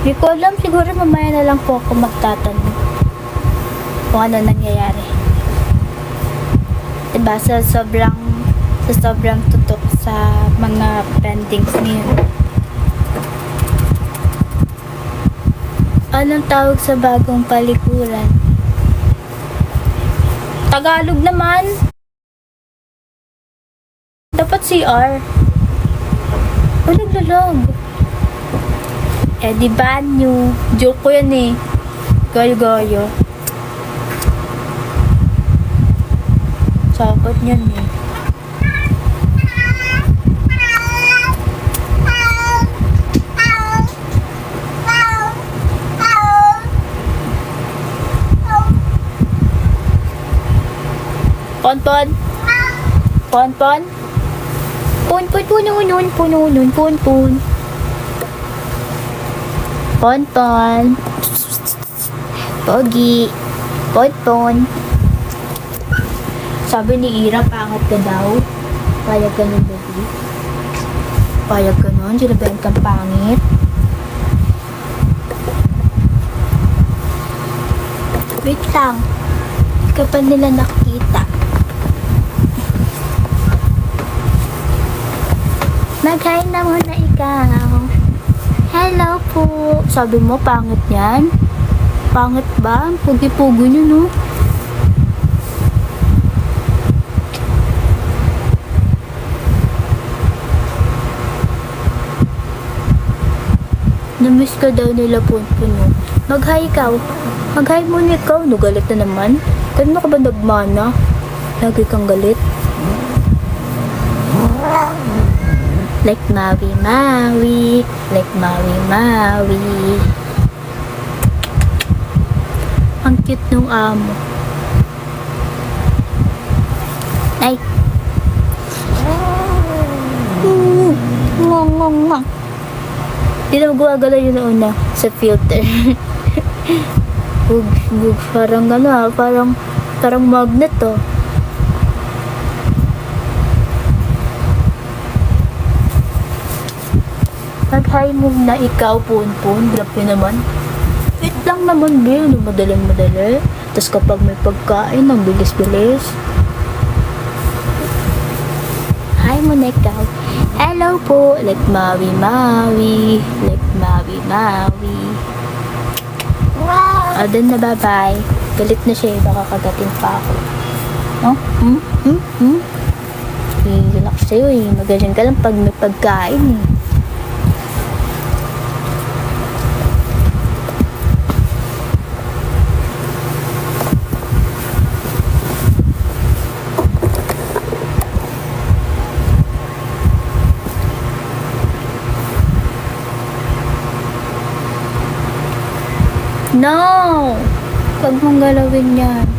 Hindi ko alam, siguro mamaya na lang po ako magtatanong kung ano nangyayari. Diba, sa sobrang tutok sa mga pendings niyo. Anong tawag sa bagong palikuran? Tagalog naman. Dapat CR. O naglalog. Eh di banyo. Joke ko yan eh. Gayo-gayo. Sakot niyan eh. Pon-pon. Pon-pon. Pon-pon, puno-nun, puno-nun, pon-pon. Pon-pon. Pogi. Pon-pon. Sabi ni Ira, pangat ka daw. Payag ka ng baby. Payag ka nun, sinabihan kang pangit. Wait lang. Kapag nila nakita. Mag-hi na muna ikaw. Hello po. Sabi mo, pangit yan? Pangit ba? Pugi-pugi nyo, no? Namiss ka daw nila po, no? Mag-hi ikaw. Mag-hi muna ikaw. No, galit na naman. Kanina ka ba nagmana? Lagi kang galit. Like Maui Maui. Like Maui Maui. Ang cute nung amo. Ay. Ngong ngong ngong. Di na magwagala yun una sa filter. Parang ano, parang magnet to. Mag-hi muna ikaw, Pon-Pon. Grabe naman. Wait lang naman, Bill. Madaling-madali. Tapos kapag may pagkain, ang bilis-bilis. Hi muna ikaw. Hello po. Like Maui Maui. Like Maui Maui. Wow. Then na, bye-bye. Galit na siya. Baka kagatin pa ako. Oh? Relax sa'yo eh. Magaling ka lang pag may pagkain eh. No! Huwag mong galawin yan.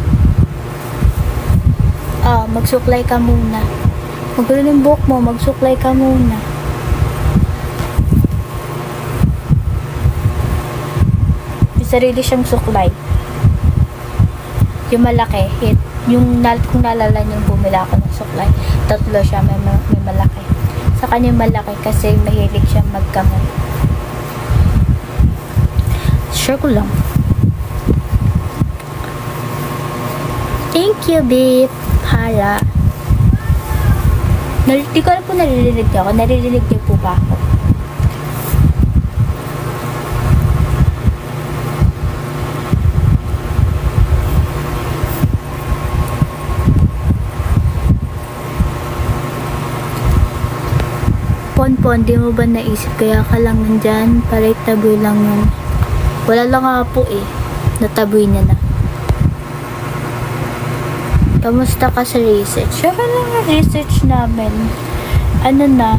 Magsuklay ka muna. Magulong yung buhok mo, magsuklay ka muna. May sarili siyang suklay. Yung malaki, kung nalala niyong bumila ako ng suklay, tatlo siya, may malaki. Sa kanya yung malaki kasi mahilig siyang magkamay. Sure ko lang. Thank you, babe. Hara. Di ko alam kung naririnig niyo ako. Naririnig niyo po ba ako? Pon-pon, di mo ba naisip kaya ka lang nandyan para itaboy lang yung... Wala lang nga po eh. Nataboy niya na. Kamusta ka sa research? Sure lang yung research namin. Ano na,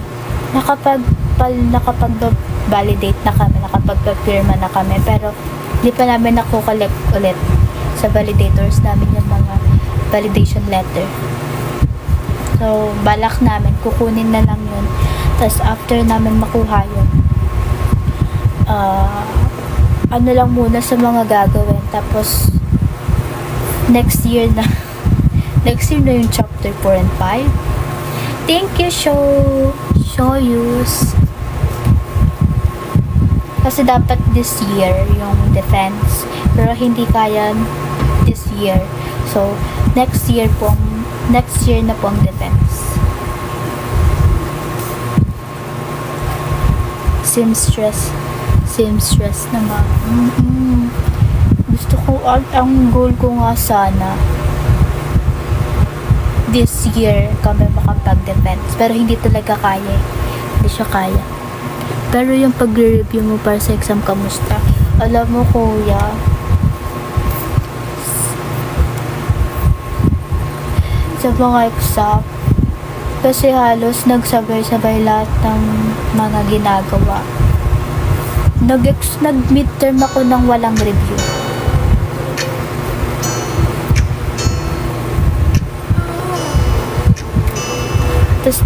nakapag-validate na kami, nakapag-firma na kami, pero hindi pa namin nakukolect ulit sa validators namin yung mga validation letter. So, balak namin, kukunin na lang yun. Tapos, after namin makuha yun, ano lang muna sa mga gagawin. Tapos, next year na yung chapter 4 and 5. Thank you, Shoyus. Kasi dapat this year yung defense. Pero hindi kaya this year. So, next year na po ang defense. Seamstress naman. Gusto ko, ang goal ko nga sana this year kami makapag-defense. Pero hindi talaga kaya. Hindi siya kaya. Pero yung pag-review mo para sa exam, kamusta? Alam mo, kuya, sa mga exam, kasi halos nagsabay-sabay lahat ng mga ginagawa. Nag-midterm ako ng walang review. Tapos,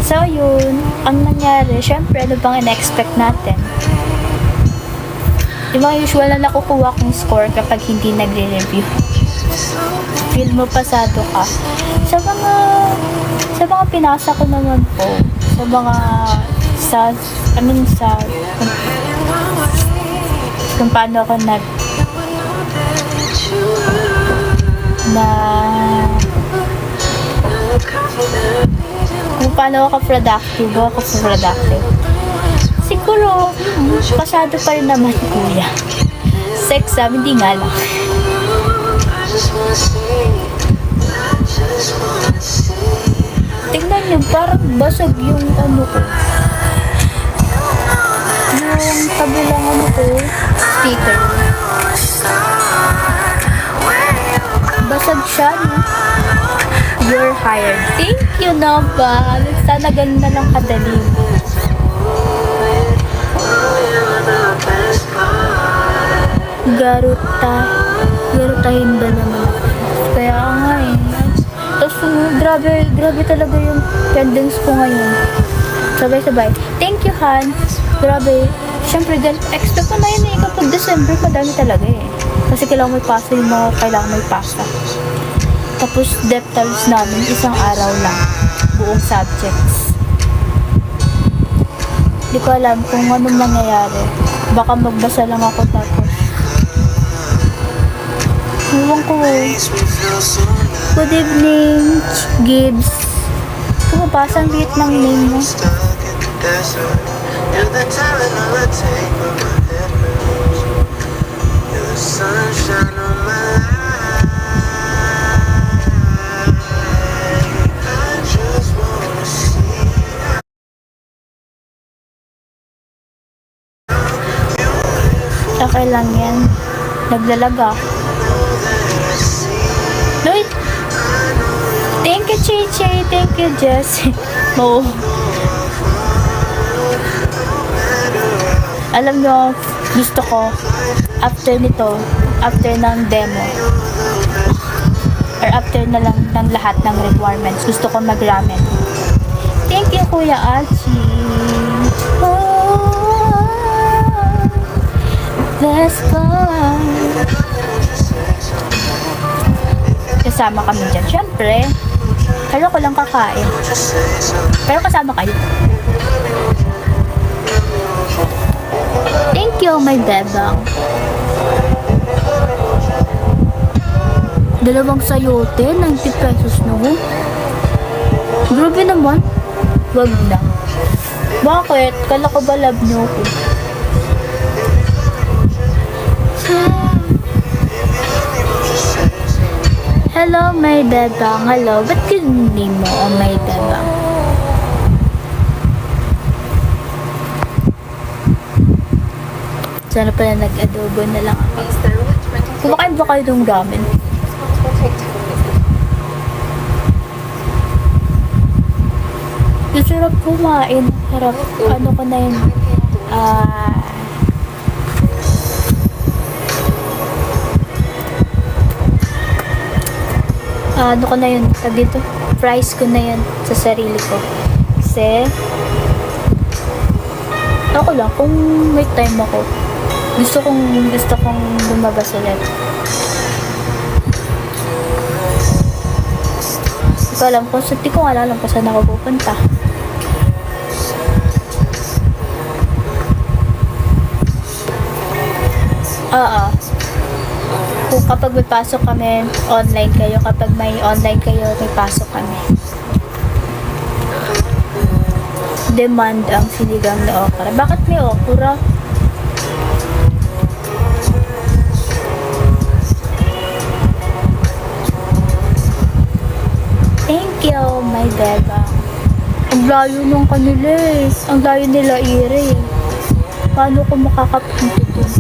so yun, ang nangyari, syempre, ano bang in-expect natin? Yung mga usual na nakukuha kong score kapag hindi nagre-review. Feel mo pasado ka. Sa mga pinasa ko naman po, kung paano ako kung paano ako productive. Siguro, pasado pa rin naman, kuya. Sa exam, hindi nga lang. Tingnan nyo, parang basag yung ano ko. Yung kabilang ano ko, sticker. Basag siya, no? You're hired. Thank you naman. Sana ganun na lang kadali. Garutahin ba naman? Kaya nga eh. Tapos grabe talaga yung pendings ko ngayon. Sabay-sabay. Thank you, Han. Grabe. Siyempre, expect ko na yun eh. Kapag December, madami talaga eh. Kasi kailangan may pasa yung mga kailangan may pasa. Tapos, deptals namin, isang araw lang. Buong subjects. Hindi ko alam kung anong mangyayari. Baka magbasa lang ako tapos. Ewan ko. Good evening, Gibbs. Kumabasa ang liit ng name mo. Okay lang yan. Naglalaga. Wait. Thank you, Chichi. Thank you, Jess. Oh. Alam nyo, gusto ko, after nito, after ng demo, or after na lang ng lahat ng requirements, gusto ko mag-ramen. Thank you, Kuya Achi. Oh, let's fly. Kasama kami dyan. Siyempre, pero ko lang kakain. Pero kasama kayo. Thank you, my bebang. Dalawang sayote, 90 pesos na ho. Grabe naman. Wag na. Bakit? Kala ko ba love nyo ko? Hello, my bebang. Hello. Ba't kinin mo, oh, my bebang? Sana pala nag-adobo na lang ako. Kumakain ba kayo ng ramen? Sarap kumain. Harap, ano ko na yun? Ano ko na yun? Dito, price ko na yun sa sarili ko. Kasi, ako lang, kung may time ako, gusto kong lumabas ulit. Hindi ko alam kung saan ako pupunta. Oo. Kung kapag may pasok kami, online kayo. Kapag may online kayo, may pasok kami. Demand ang sinigang na okra. Bakit may okra? Thank you, my beba. Ang layo ng kanila eh. Ang layo nila ire. Paano ko makakapunta dun?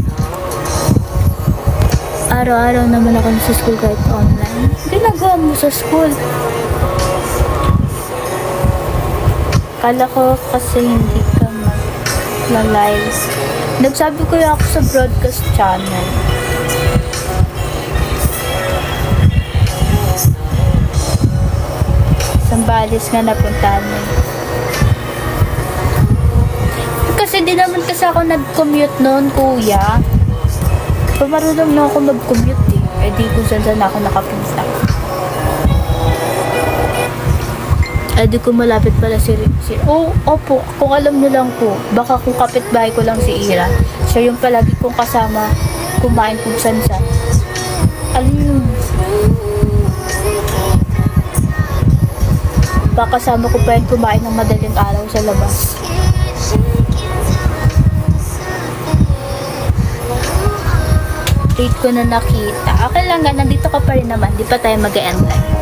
Araw-araw naman ako sa school kahit online. Ginagawa mo sa school. Kala ko kasi hindi ka mag-live. Nagsabi ko ako sa broadcast channel. Sambales nga napuntahan mo. Kasi di naman kasi ako nag-commute noon, kuya. Pamarunong na ako mag-commute eh. Eh di kung saan ako nakapunta. Eh di ko malapit pala si opo, kung alam niyo lang po, baka kung kapitbahay ko lang si Ira, siya yung palagi kong kasama kumain kung saan-saan. Alam, baka kasama ko pa yung kumain ng madaling araw sa labas. Date ko na nakita. Okay lang nga, nandito ka pa rin naman. Di pa tayo mag-end live.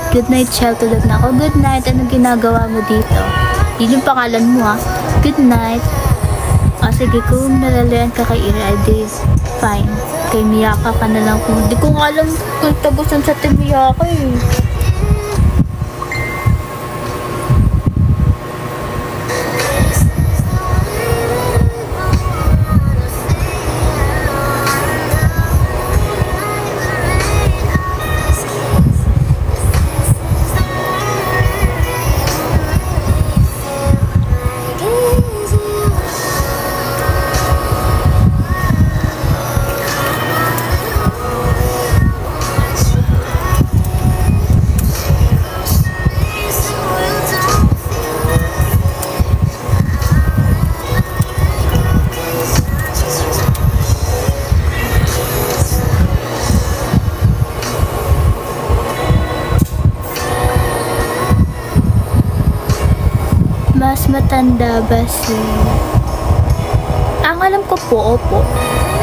Good night, child. Tulog na ako. Good night. Anong ginagawa mo dito? Yun yung pangalan mo, ha? Good night. Sige, kung nalalayan ka kay Ira, edi fine. Kay Miyaka ka na lang kung... Di ko nga alam kung tagusan sa Team Miyaka, eh. Mas matanda ba si... Ang alam ko po, opo.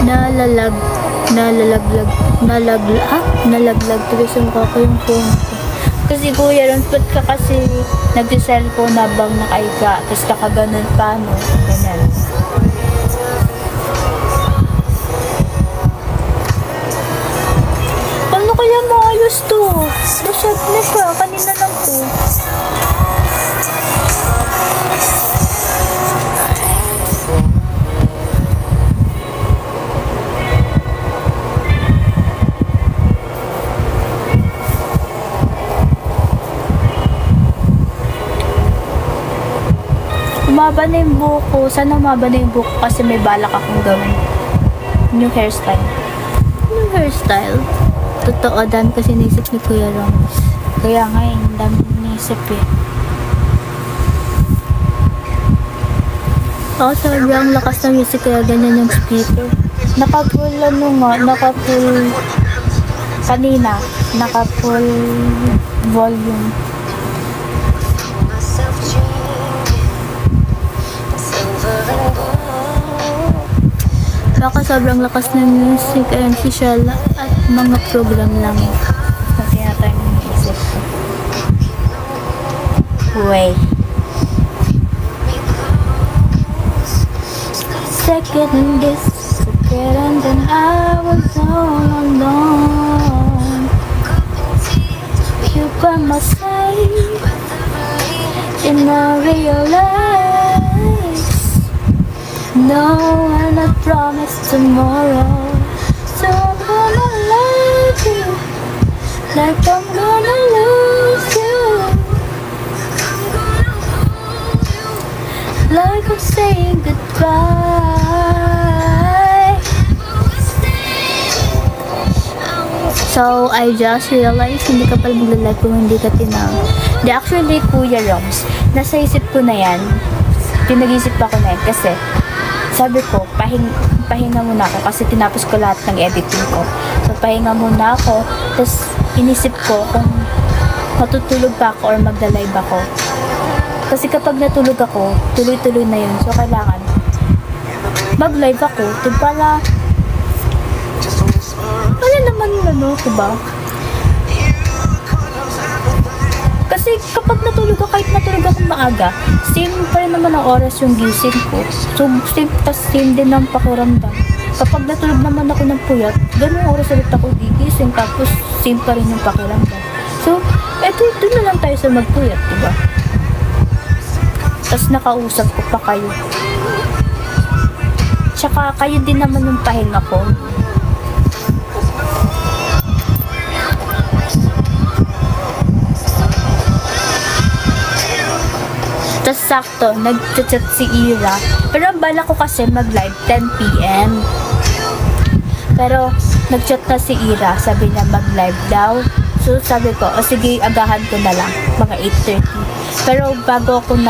Nalaglag tuloy sa mukha ko yung phone ko. Kasi kuya, ron ba't ka kasi nag-cellphone habang nakaiga, tapos nakaganon pa, no? Ganyan. Paano kaya maayos to? Nasad na siya, kanina lang po. Umaba na yung buhok ko. Sana umaba na yung buhok ko kasi may balak akong gawin. New hairstyle. New hairstyle? Totoo, dami kasi naisip ni Kuya Ramos. Kaya nga eh, dami naisip eh. Ako sobrang lakas ng music kaya ganyan yung speaker. Naka-full ano nga, naka-full kanina, naka-full volume. Baka sobrang lakas ng music and social at mga program lang. Kaya tayo naisip ko. Wait. Second guess, and then I was all alone. You by my side, and I realize no one I promise tomorrow. So I'm gonna love you like I'm gonna lose you, like I'm saying goodbye. So I just realized hindi ka pala magla-like kung hindi ka tinawag. Di actually, Kuya Roms, nasa isip ko na yan. Pinag-isip pa ko na yan kasi sabi ko, pahinga muna ako kasi tinapos ko lahat ng editing ko. So, pahinga muna ako. Tapos, inisip ko kung matutulog pa ako or magla-live ako. Kasi kapag natulog ako, tuloy-tuloy na yun. So, kailangan mag-live ako. Para, wala naman diba? Kasi kapag natulog ako, kahit natulog ako maaga, same pa rin naman ang oras yung gising ko. So, same din ang pakiramdam. Kapag natulog naman ako ng puyat, ganun oras ulit ako gigising, tapos same pa rin yung pakiramdam. So, doon na lang tayo sa magpuyat, diba? Tapos nakausap ko pa kayo. Tsaka kayo din naman yung pahinga ko. Tapos sakto, nag-chat si Ira. Pero ang bala ko kasi mag-live 10 p.m. Pero nag-chat na si Ira. Sabi niya mag-live daw. So sabi ko, sige, agahan ko na lang. Mga 8:30. Pero bago ako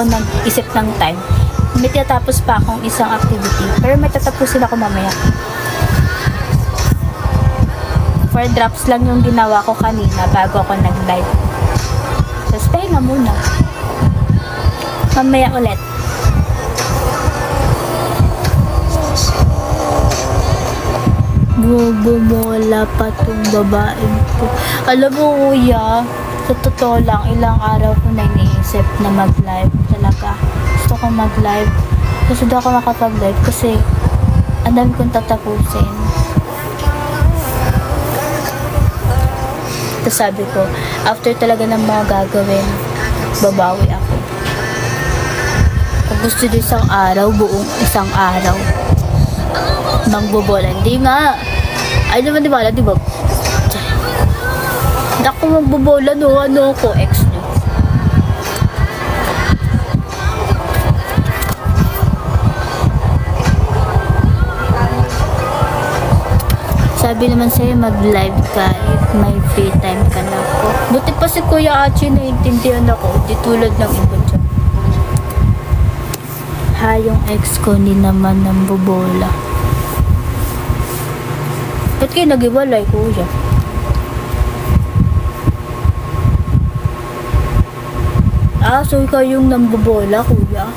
nag-isip ng time, may tatapos pa akong isang activity. Pero may tatapusin ako mamaya. 4 drops lang yung ginawa ko kanina bago ako nag-live. Tapos pahinga muna. Mamaya ulit. Bumola pa tong babaeng ko. Alam mo kuya, sa totoo lang, ilang araw ko na iniisip na mag-live talaga. Gusto ko mag-live. Kasi doon ako makapag-live kasi ang dami kong tatapusin. Tapos sabi ko, after talaga ng mga gagawin, babawi ako. Kung gusto din isang araw, buong isang araw, mangbobola. Hindi nga. Ay naman di ba? Di ba? Hindi ako magbobola, ano ko, ex nyo. Sabi naman sa'yo, mag-live ka if may free time ka na po. Buti pa si Kuya Achi naiintindihan ako. Di tulad ng iba dyan. Yung ex ko ni naman ng bobola. Ba't kayo nag-iwalay, Kuya? So ikaw yung nambobola, Kuya?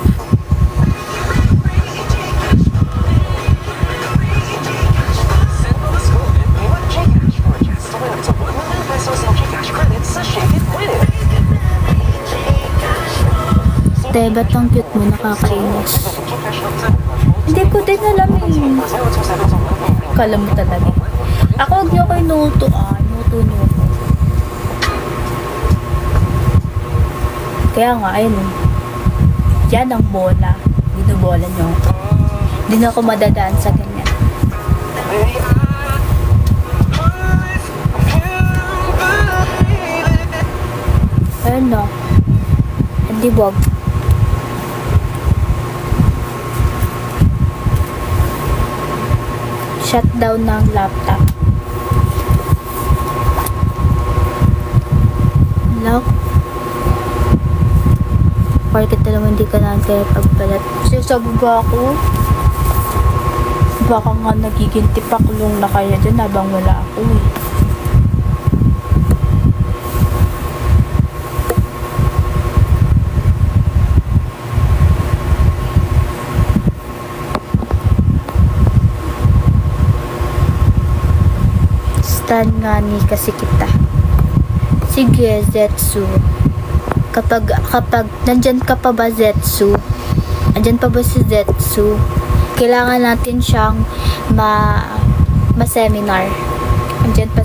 Te, ba't ang cute mo? Nakakainis. Hindi ko din alam eh. Kala mo talaga. Ako, huwag niyo ko inuto. Inuto niyo ko. Kaya nga, ayun. Yan ang bola. Binubola niyo ako. Hindi na ako madadaan sa ganyan. Ayun na. Hindi wag. Shutdown ng laptop. Lock. Bakit naman hindi ka na kaya pagpalat? Kasi sabi ba ako? Baka nga nagiging tipaklong na kaya dyan habang wala ako eh. Stan nga ni kasi kita. Sige, Zetsu. Kapag nandyan ka pa ba, Zetsu? Andyan pa ba si Zetsu? Kailangan natin siyang ma-seminar. Andyan pa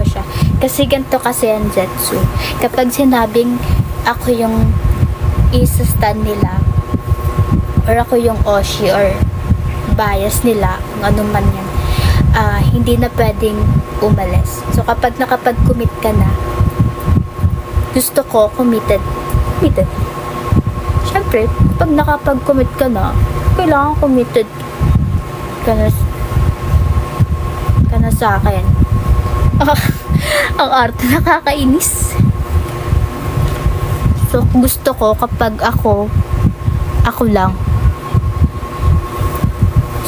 siya. Kasi ganito kasi ang Zetsu. Kapag sinabing ako yung isa-stan nila, or ako yung Oshi, or bias nila, kung ano man yan, hindi na pwedeng umalis. So, kapag nakapag-commit ka na, gusto ko committed. Siyempre, pag nakapag-commit ka na, kailangan committed ka na sa akin. Ang arte, nakakainis. So, gusto ko kapag ako Ako lang.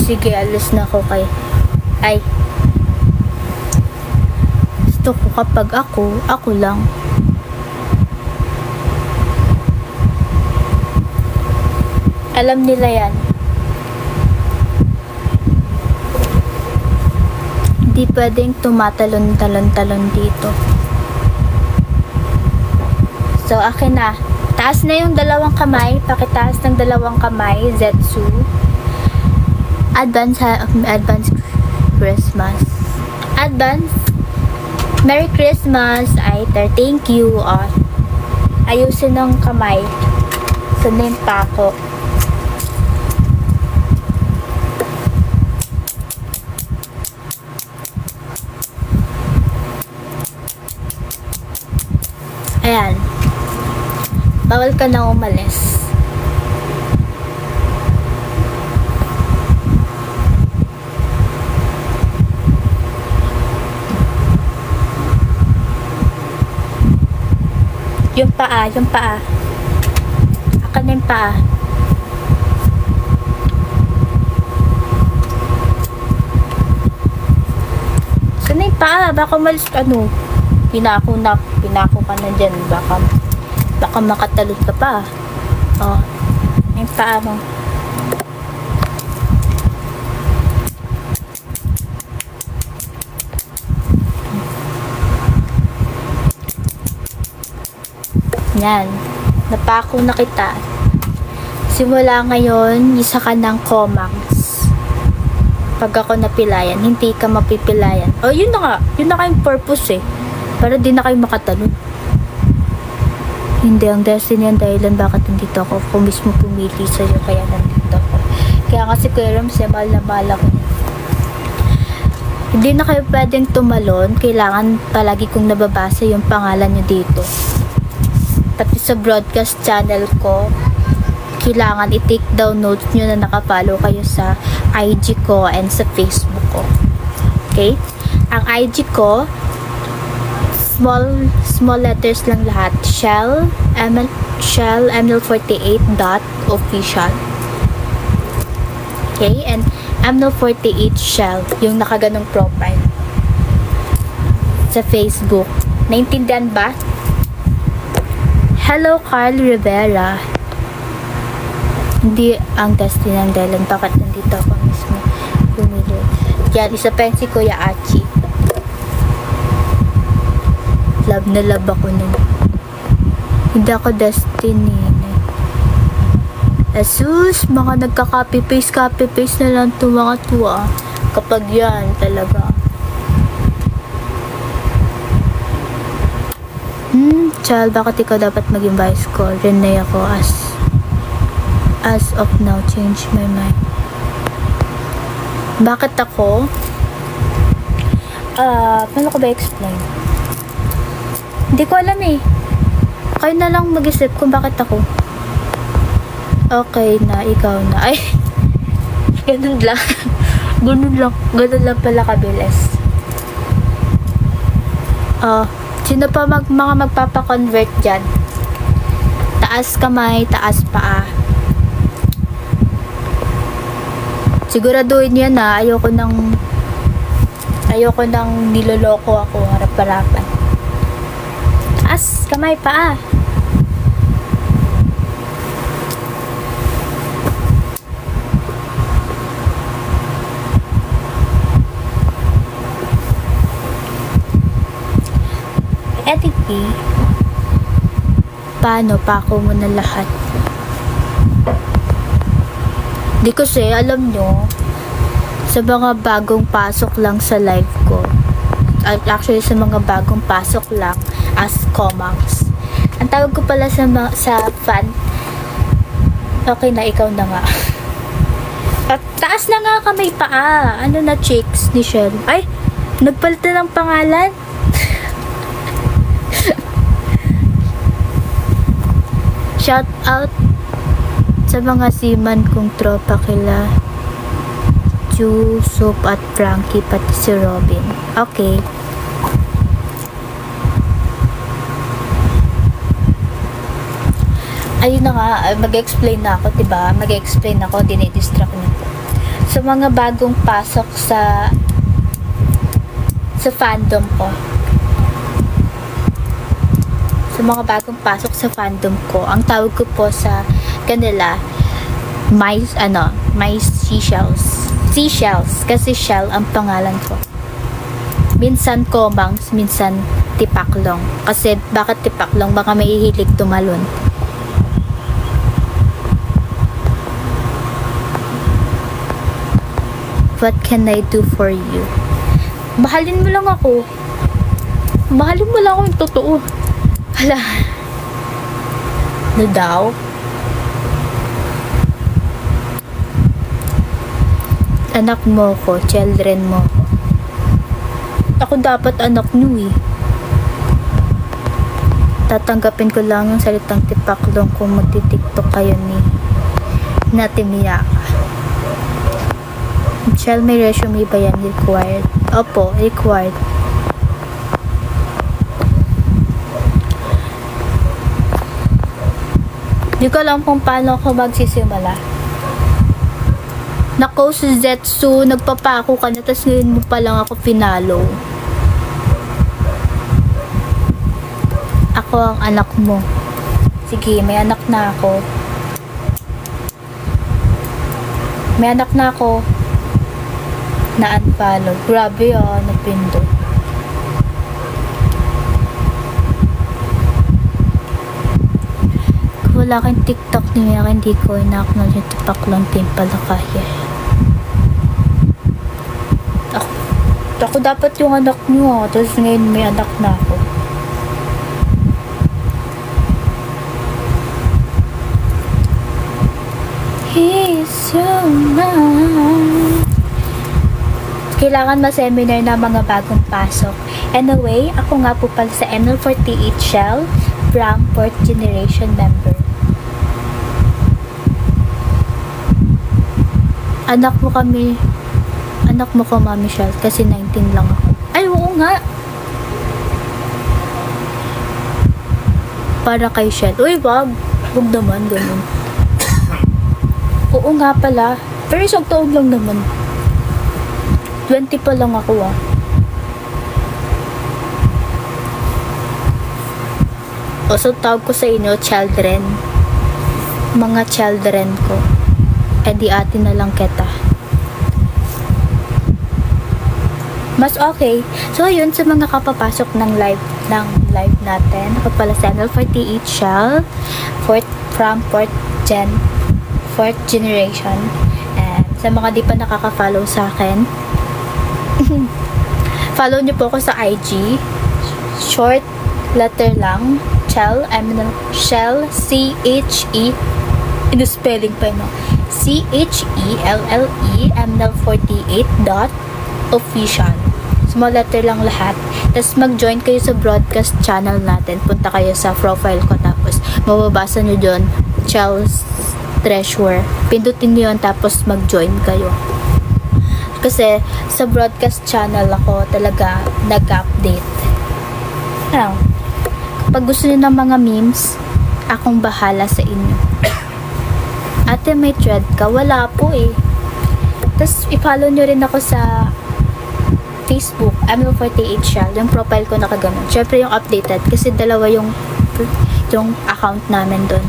Sige, alis na ako kay... Ay. Gusto ko kapag ako lang. Alam nila yan. Hindi pwedeng tumatalon-talon-talon dito. So, akin na. Taas na yung dalawang kamay. Pakitaas ng dalawang kamay. Zetsu. Advance Christmas. Advance Merry Christmas. Thank you. Ayusin ng kamay. Sunin pa ako. Ayan. Bawal ka na umalis. Yung paa. Akan na yung paa. Saan na yung paa? Baka umalis pinako ka na dyan. Baka makatalot ka pa. Yung paa mo. Yan. Napako na kita. Simula ngayon, isa ka ng Comax. Pag ako napilayan, hindi ka mapipilayan. Yun na nga. Yun na kayong purpose para di na kayo makatalon. Hindi, ang destiny ang dahilan bakit nandito ako. Kung mismo pumili sa'yo, kaya nandito ako. Kaya kasi Kuya Rams, mahal na mahal ako. Hindi na kayo pwedeng tumalon. Kailangan palagi kong nababasa yung pangalan nyo dito. Pati sa broadcast channel ko, kailangan i-take down notes nyo na nakapollow kayo sa IG ko and sa Facebook ko. Okay? Ang IG ko, small letters lang lahat. Shell ML48.official. Okay? And ML48 Shell, yung nakaganong profile. Sa Facebook. Naintindihan ba? Hello, Carl Rivera. Hindi ang destiny ng dahilan bakit nandito ako mismo bumili. Yan, isa pa si Kuya Achi. Love na love ako nun. Hindi ako destiny. Jesus, mga nagka-copy-paste na lang ito mga tuwa. Kapag yan, talaga. Child, bakit ikaw dapat maging vice ko? Renee ako as of now, change my mind. Bakit ako? Paano ko ba explain? Hindi ko alam Kayo na lang mag-isip kung bakit ako. Okay na, ikaw na. Ay, ganun lang. Ganun lang pala kabilis. Sino pa mga magpapa-convert dyan? Taas kamay, taas paa. Siguraduhin yan ayoko nang niloloko ako harap-harapan. Taas kamay, paa. Etiquette. Paano? Pako mo na lahat. Di kasi, alam nyo, sa mga bagong pasok lang sa live ko, actually sa mga bagong pasok lang as Comax, ang tawag ko pala sa fan, okay na, ikaw na nga. At taas na nga kamay paa. Ano na, chicks ni Shell? Ay, nagpalitan ng pangalan. Shout out sa mga seaman kong tropa kila Ju, Soup at Frankie, pati si Robin. Okay. ayun na nga, mag-explain na ako, diba? Mag-explain ako, dinidistract niyo po. Sa mga bagong pasok sa fandom ko. Sa mga bagong pasok sa fandom ko, ang tawag ko po sa kanila, my seashells. Seashells, kasi shell ang pangalan ko. Minsan komangs, minsan tipaklong. Kasi bakit tipaklong? Baka may hihilig tumalon. What can I do for you? Mahalin mo lang ako. Mahalin mo lang ako yung totoo. Hala. Ano daw? Anak mo ko, children mo ko. Ako dapat anak nyo eh. Tatanggapin ko lang yung salitang tipaklong kung magti-tiktok kayo ni Natimiyaka. Shall may resume ba yan required? Opo, required. Di ko alam kung paano ako magsisimula. Nako, si Zetsu, nagpapako ka na, tas ngayon mo pa lang ako pinalo. Ako ang anak mo. Sige, may anak na ako. May anak na ako. Na-unfollow. Grabe napindot. Kung wala kang TikTok niya, hindi ko ina-acknowledge yung tipak lang din pala kaya. Ako dapat yung anak niyo, tapos ngayon may anak na ako. He's so nice. Kailangan ma-seminar na mga bagong pasok. Anyway, ako nga po pala sa ML48 Shell from 4th generation member. Anak mo ko, Mami Shell, kasi 19 lang ako. Ay, oo nga. Para kay Shell. Uy, wag naman, ganun. Oo nga pala. Pero isang taon lang naman. 20 pa lang ako O, so tawag ko sa inyo, children. Mga children ko. Eh di atin na lang kita. Mas okay. So, yun sa mga kapapasok ng live natin. Ako pala sa ML48 Shell. From 4th generation. And sa mga di pa nakaka-follow sa akin, follow nyo po ako sa IG. Short letter lang. Shell. Shell. C-H-E. Ino-spelling pa yun. C-H-E-L-L-E ML48.official. Small letter lang lahat. Tapos mag-join kayo sa broadcast channel natin. Punta kayo sa profile ko. Tapos mababasa nyo dyan Shell's Treasure. Pindutin nyo yun. Tapos mag-join kayo. Kasi sa broadcast channel ako talaga nag-update. Kapag gusto niyo ng mga memes, akong bahala sa inyo. Ate, may thread ka? Wala po eh. Tapos i-follow nyo rin ako sa Facebook, ML48 Shell. Yung profile ko nakaganon. Syempre yung updated kasi dalawa yung account namin doon.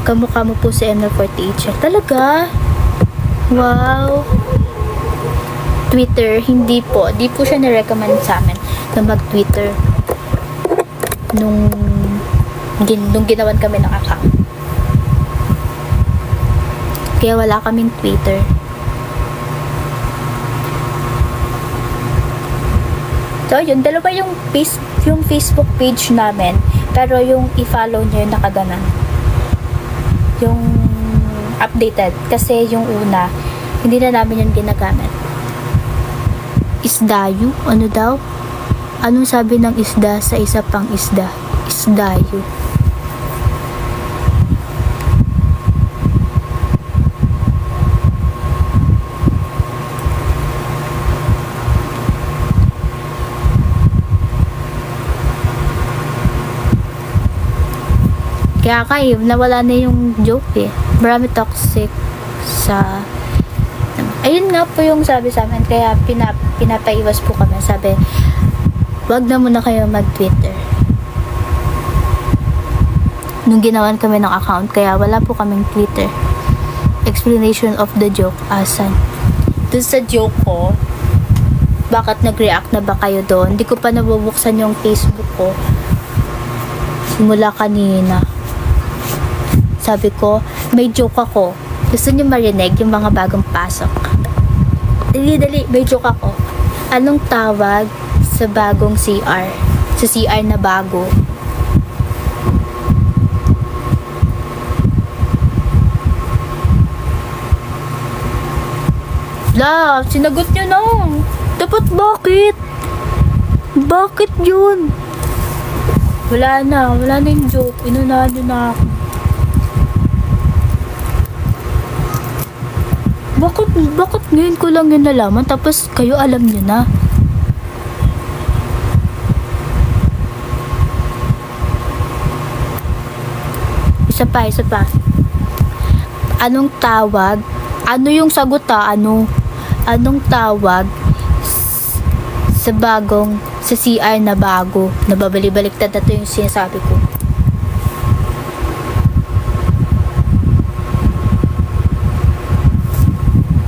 Kamukha mo po sa ML48 Shell. Talaga? Wow! Twitter, hindi po. Di po siya na-recommend sa amin na mag-Twitter nung ginawan kami ng account. Kaya wala kaming Twitter. So, yun. Dalawa yung Facebook page namin. Pero yung i-follow nyo yung nakaganan. Yung updated. Kasi yung una, hindi na namin yung ginagamit. Isdayu? Ano daw? Anong sabi ng isda sa isa pang isda? Isdayu. Kaya kayo, nawala na yung joke eh. Marami toxic sa... Ayun nga po yung sabi sa amin. Kaya pinapaiwas po kami. Sabi, wag na muna kayo mag-Twitter. Nung ginawan kami ng account, kaya wala po kaming Twitter. Explanation of the joke, asan? Doon sa joke ko, bakit nag-react na ba kayo doon? Hindi ko pa nabubuksan yung Facebook ko. Simula kanina. Sabi ko, may joke ako. Gusto niyo marinig yung mga bagong pasok? Dali, may joke ako. Anong tawag sa bagong CR? Sa CR na bago? La, sinagot niyo na. Dapat bakit? Bakit yun? Wala na yung joke. Inunahan niyo na ako. Bakit ngayon ko lang yun nalaman tapos kayo alam niyo na? Isa pa. Anong tawag? Ano yung sagot Anong tawag sa CR na bago? Nababalik-baliktad na to yung sinasabi ko.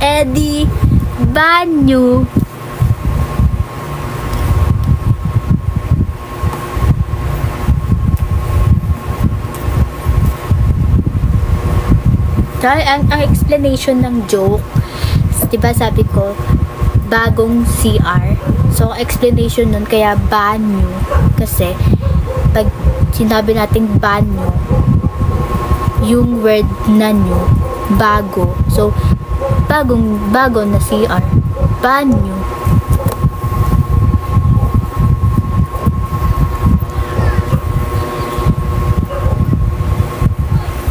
Eddie Banyo. Dahil ang explanation ng joke, diba sabi ko, bagong CR. So, explanation nun, kaya banyo. Kasi, pag sinabi natin banyo, yung word na nyo, bago. So, bago na CR. Banyo.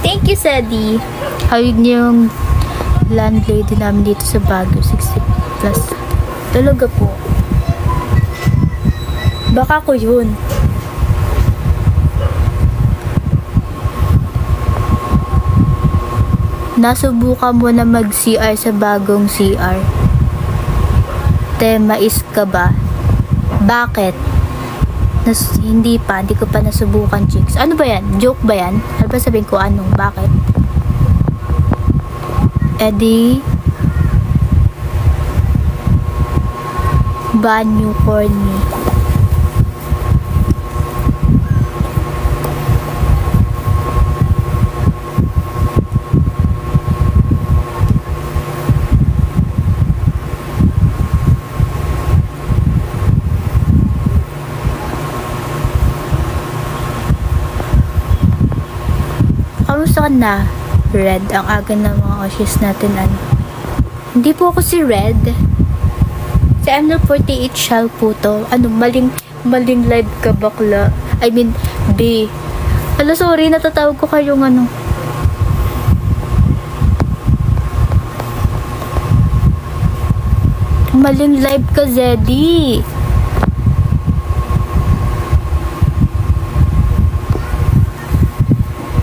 Thank you, Sadie. Hawig niyo yung landlady namin dito sa Baguio, 60 plus. Talaga po. Baka ko yun. Nasubukan mo na mag-CR sa bagong CR. Mais ka ba? Bakit? Hindi ko pa nasubukan, chicks. Ano ba yan? Joke ba yan? Ano ba sabihin ko anong? Bakit? Eddie Banyo corny. Kamusta ka na? Red, ang aga ng mga oshes natin. Hindi po ako si Red. Si ML48 Shell po to. Maling live ka bakla. I mean, B. Sorry, natatawag ko kayong Maling live ka, Zeddy.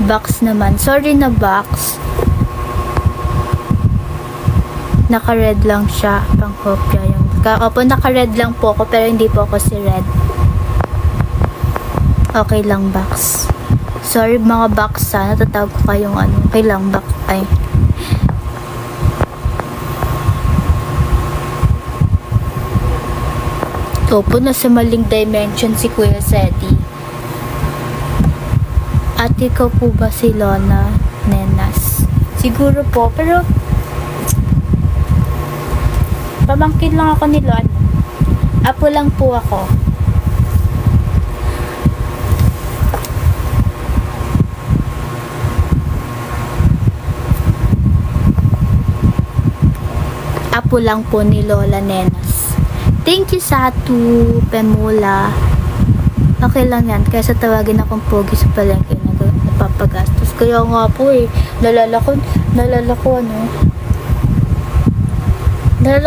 Box naman. Sorry na, Box. Naka-red lang siya. Pang-kopya yung... Opo, naka-red lang po ako, pero hindi po ako si Red. Okay lang, Box. Sorry, mga Box, ha. Natatawag ko kayong Okay lang, Box. Ay. Opo, nasa maling dimension si Kuya Seti. At ikaw po ba si Lona Nenas? Siguro po, pero pamangkin lang ako ni Lona. Apo lang po ako. Apo lang po ni Lola Nenas. Thank you, Satu Pemula. Okay lang yan, kaya sa tawagin akong pogi sa palengke na napapagastos. Kaya nga po nalala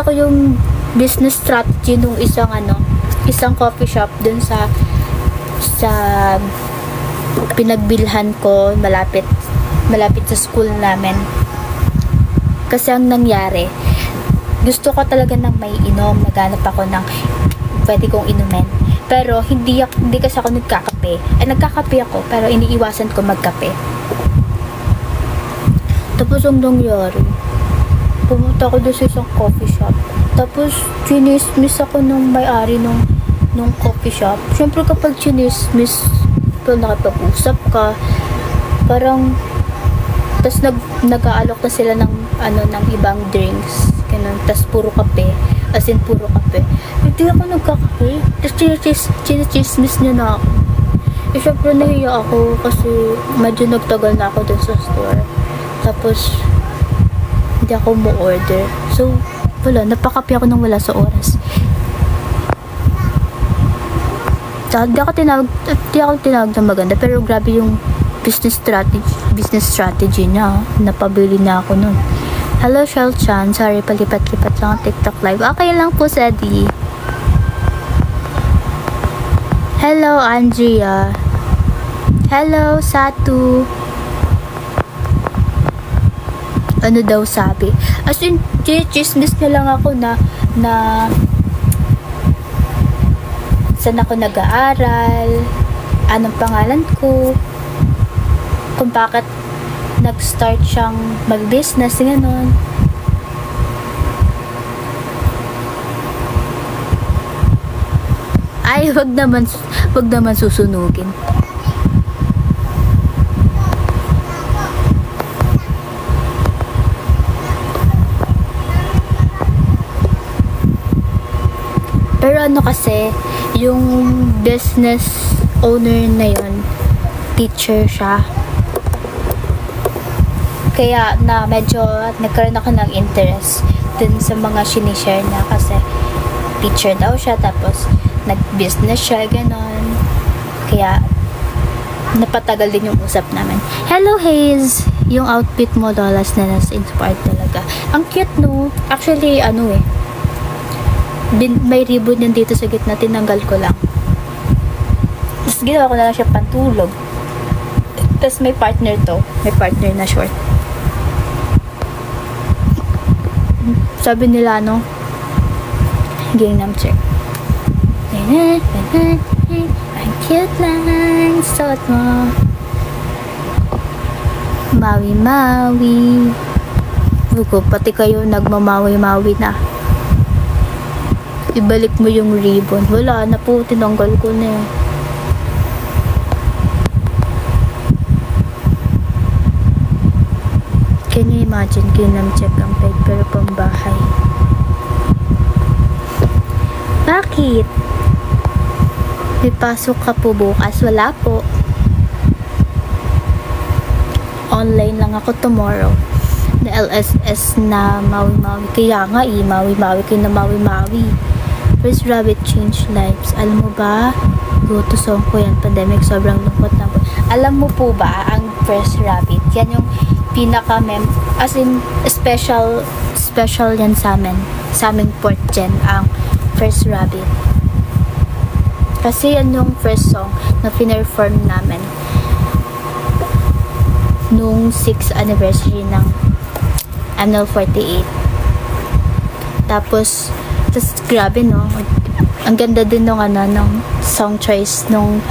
ko yung business strategy nung isang coffee shop dun sa pinagbilhan ko malapit sa school namin. Kasi ang nangyari, gusto ko talaga ng may inom, naghanap ako ng pwede kong inumin. Pero hindi kasi ako nagkakape. Nagkakape ako, pero iniiwasan ko magkape. Tapos ang nangyari, pumunta ako doon sa isang coffee shop. Tapos chinismis ako nung may-ari nung coffee shop. Siyempre kapag chinismis, nakipag-usap ka, parang tas nag-aalok na sila ng ibang drinks, ganun. Tas puro kape, as in puro kape. Hindi ako nagkakape. Tas chinismis niya na ako. Syempre nahiya ako kasi medyo nagtagal na ako dun sa store. Tapos hindi ako mo-order. So wala, napakape ako nang wala sa oras. Hindi ako tinawag na maganda, pero grabe yung business strategy niya. Napabili na ako nun. Hello, Shell Chan. Sorry, palipat-lipat lang ang TikTok live. Okay lang po, Sadie. Hello, Andrea. Hello, Satu. Ano daw sabi? As in, chismis na lang ako na saan ako nag-aaral, anong pangalan ko, kung bakit nag-start siyang mag-business, gano'n. Ay, wag naman susunugin. Pero ano kasi, yung business owner na yun, teacher siya. Kaya na medyo nagkaroon ako ng interest dun sa mga sinishare niya kasi teacher daw siya, tapos nag-business siya, ganon. Kaya napatagal din yung usap namin. Hello, Haze! Yung outfit mo, Lolas, na nas-inspired talaga. Ang cute, no? Actually, may ribbon yan dito sa gitna, tinanggal ko lang. Tapos ginawa ko na lang siya pantulog. Tapos may partner na short. Sabi nila, Gangnam check. Ang cute lang, suot mo. Mawi-mawi. Buko, pati kayo nagmamawi-mawi na. Ibalik mo yung ribbon. Wala na po, tinanggal ko na yun. Can you imagine, Gangnam check ang peg pero pambahay? Bakit? May pasok ka po bukas? Wala po. Online lang ako tomorrow. Na LSS na mawi-mawi. Kaya nga mawi-mawi kayo na mawi-mawi. First Rabbit changed lives. Alam mo ba? Go to song ko yan. Pandemic, sobrang lungkot na po. Alam mo po ba, ang First Rabbit, yan yung as in, special yan sa amin. Sa aming port gen, ang First Rabbit. Kasi yan yung first song na pinerform namin nung 6th anniversary ng ML48. Tapos grabe, no? Ang ganda din nung song choice nung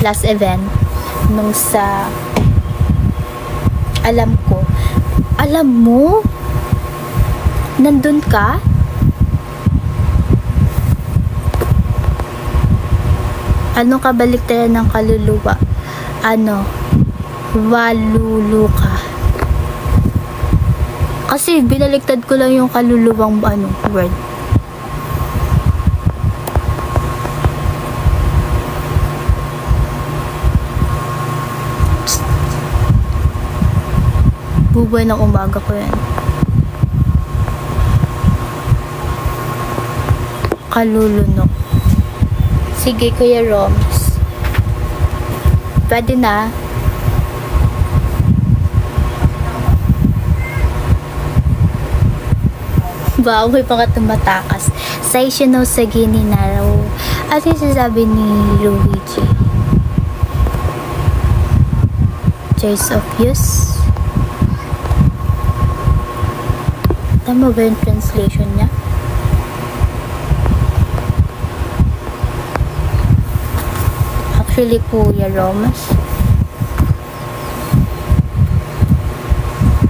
last event nung sa alam mo nandun ka? Anong kabaliktaran ng kaluluwa? Waluluka. Kasi binaliktad ko lang yung kaluluwang word. Bubuhay ng umaga ko yan. Kalulunok. Sige, Kuya Roms. Pwede na. Wow, may mga tumatakas. Saishino sa gini na raw. At yung sasabi ni Luigi. Choice of use. Tama ba yung translation niya? Actually, Kuya Romas,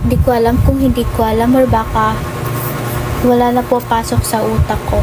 hindi ko alam kung hindi ko alam or baka wala na po pasok sa utak ko.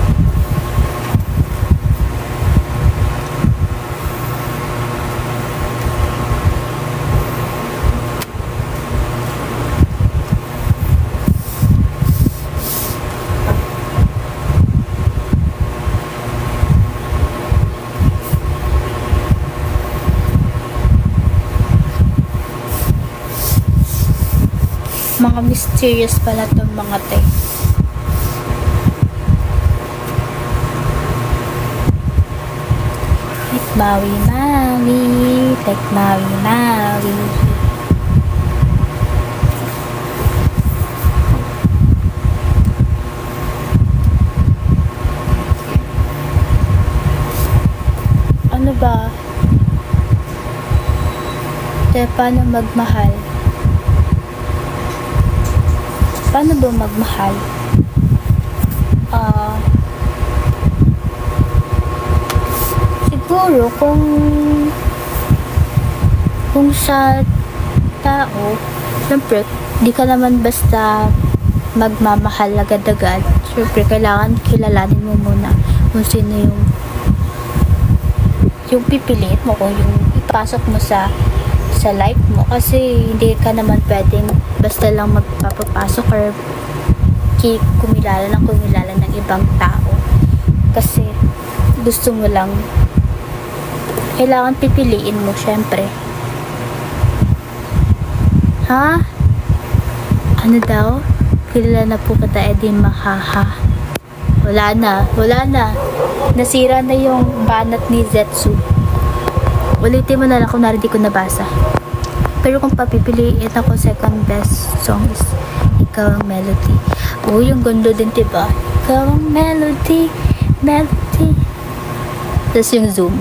Mga mysterious pala itong mga te. Like Maui Maui, like Maui Maui. Ano ba? Te, paano magmahal? Paano ba magmahal? Siguro kung sa tao, syempre, di ka naman basta magmamahal agad-agad. Syempre, kailangan kilalanin mo muna kung sino yung pipiliin mo, kung yung ipasok mo sa life mo, kasi hindi ka naman pwedeng basta lang magpapapasok or kumilala ng ibang tao kasi gusto mo lang. Kailangan pipiliin mo, syempre. Ha? Ano daw? Kilala na po kita, edi mahaha. Wala na. Nasira na yung banat ni Zetsu. Ulitin mo na lang kung hindi ko nabasa. Pero kung papipiliin ako, second best song is Ikaw Ang Melody. Oh, yung ganda din, diba? Ikaw ang melody. Tapos yung zoom.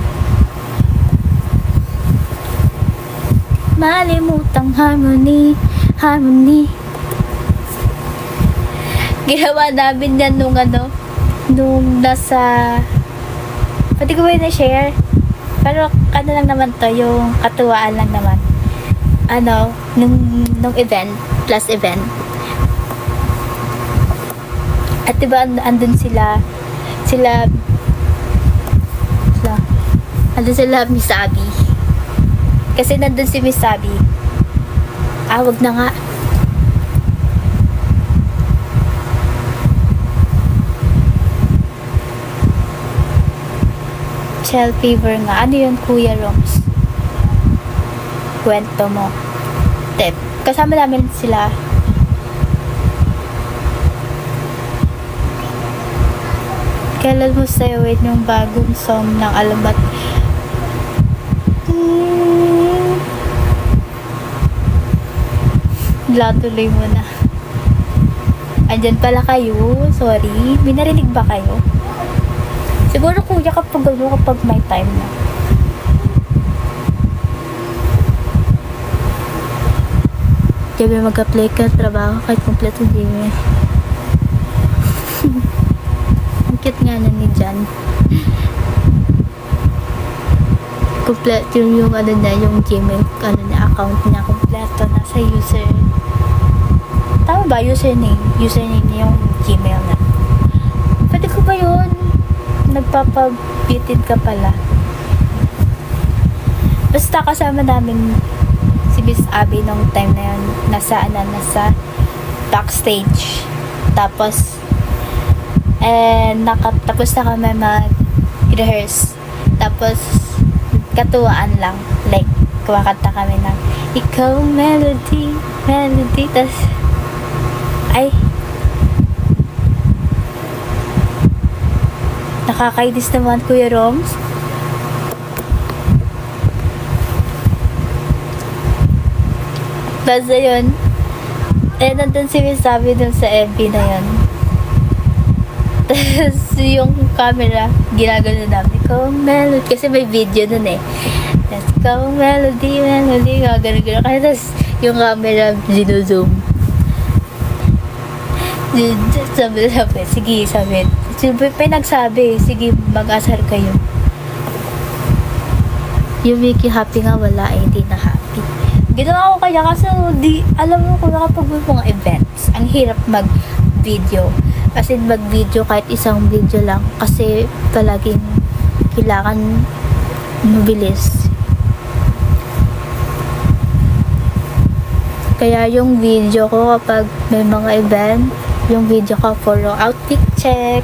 Malimutang harmony. Ginawa namin yan nung nasa, pati ko ba na-share? Pero ano lang naman to, yung katuwaan lang naman. Nung event, plus event. At diba, andun sila Miss Abby. Kasi nandun si Miss Abby. Wag na nga. Shell fever nga. Ano yun, Kuya Roms? Kwento mo. Kasama namin sila. Kailan mo sayawin yung bagong song ng Alamat? Tuloy mo na. Andyan pala kayo. Sorry. May narinig ba kayo? Siguro kuya kapag may time na. Gabi mag-apply ka trabaho kahit kompleto di mo. Ang cute nga na ni Jan. Kompleto yung yung Gmail account niya kompleto nasa user. Tama ba? Username niya yung Gmail na. Pwede ko ba yun? Nagpapabitin ka pala. Basta kasama namin si Miss Abby nung time na yun. Nasa backstage. Tapos tapos na kami mag-rehearse. Tapos katuwaan lang. Like, kumakanta kami ng Ikaw Melody. Tapos nakakainis naman, Kuya Roms. Basta yun. Nandun si Miss Abby dun sa FB na yun. Tapos yung camera, ginagano namin. Ikaw, Melody. Kasi may video dun eh. Tapos, ikaw ang melody, gano'n. Kaya tas yung camera, zino-zoom. Sige, sabi. Pinagsabi, sige, mag-asar kayo. Yung Mickey happy nga, wala, hindi na happy. Ginawa ko kaya kasi, alam mo kung nakapag mga events, ang hirap mag-video. As in, mag-video kahit isang video lang. Kasi, palaging kailangan mabilis. Kaya yung video ko kapag may mga event, yung video ko for outfit check.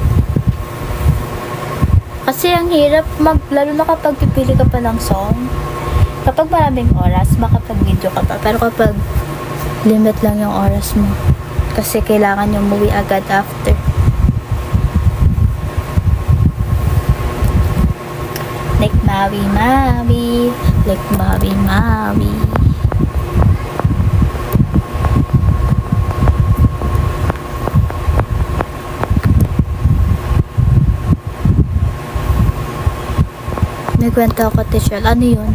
Kasi ang hirap lalo na kapag pipili ka pa ng song. Kapag maraming oras, makapag-video ka pa. Pero kapag limit lang yung oras mo, kasi kailangan yung umuwi agad after. Like Maui, like Maui. May kwento ako, Tichel. Ano yun?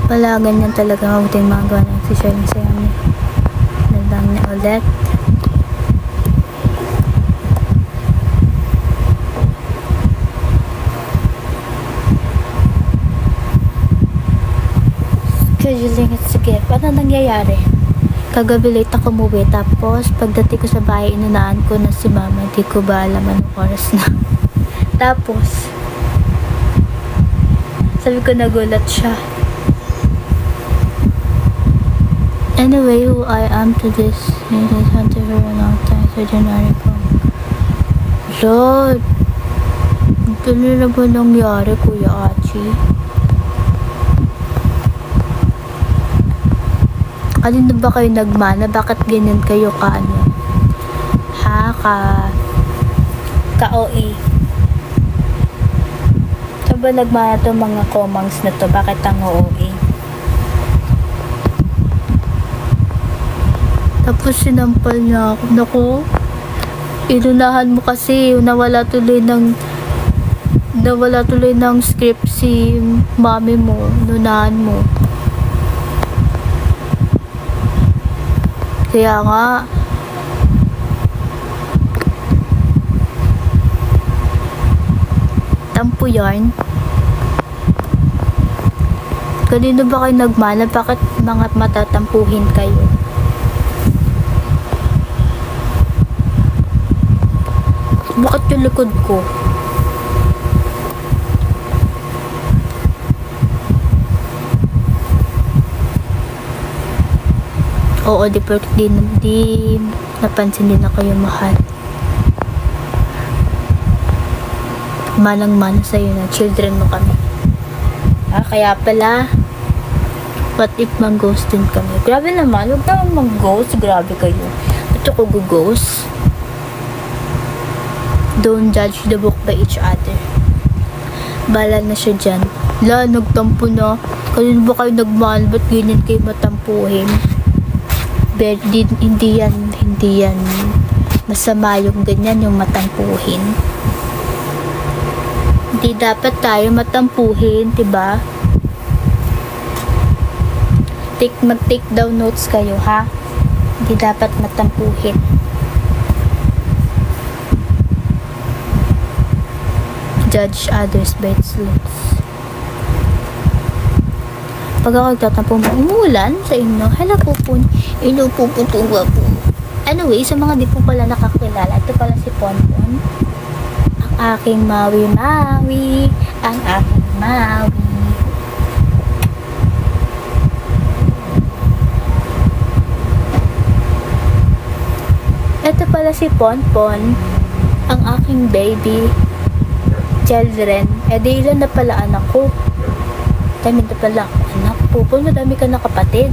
Wala, ganyan talaga mabuting magawa ng Tichel. Kasi kami nandang na ulit. Scheduling at sige. Paano nangyayari? Kagabi late ako umuwi, tapos pagdating ko sa bahay, inunaan ko na si mama, hindi ko ba alam anong oras na. Tapos sabi ko, nagulat siya. Anyway, who I am to this is hunter for a long time, so January ko. Lord, ito na ba nangyari, Kuya Achi? Kanino ba kayo nagmana? Bakit ganyan kayo kaano? Ka-OA. Saan ba nagmana to mga comangs na to? Bakit ang OA? Tapos sinampal niya ako. Naku, inunahan mo kasi. Nawala tuloy ng script si mami mo. Inunahan mo. Kaya nga, tampo yarn. Kanino ba kayo nagmana? Bakit mga matatampuhin kayo? Bakit yung likod ko? Oo, di napansin din na kayo mahal. Manang-mana sa'yo na children mo kami. Kaya pala, what if mag-ghost din kami? Grabe naman, huwag naman mag-ghost. Grabe kayo. Ito ko go-ghost. Don't judge the book by each other. Bala na siya dyan. Nagtampo na. Kanino ba kayo nagmahal? Ba't ganyan kayo matampuhin? Hindi yan masama yung ganyan, yung matampuhin. Hindi dapat tayo matampuhin, diba? Mag-take down notes kayo, ha? Hindi dapat matampuhin. Judge others by its looks. Pag ako nagtatampo mo, umuulan sa inyo. Hala po po, inupuputuwa po. Anyway, sa mga di po pala nakakilala, ito pala si Ponpon. Ang aking Maui. Ang aking Maui. Ito pala si Ponpon. Ang aking baby. Children. Di ilan na pala anak ko. Dami na pala ako anak. Pupol, madami ka na kapatid.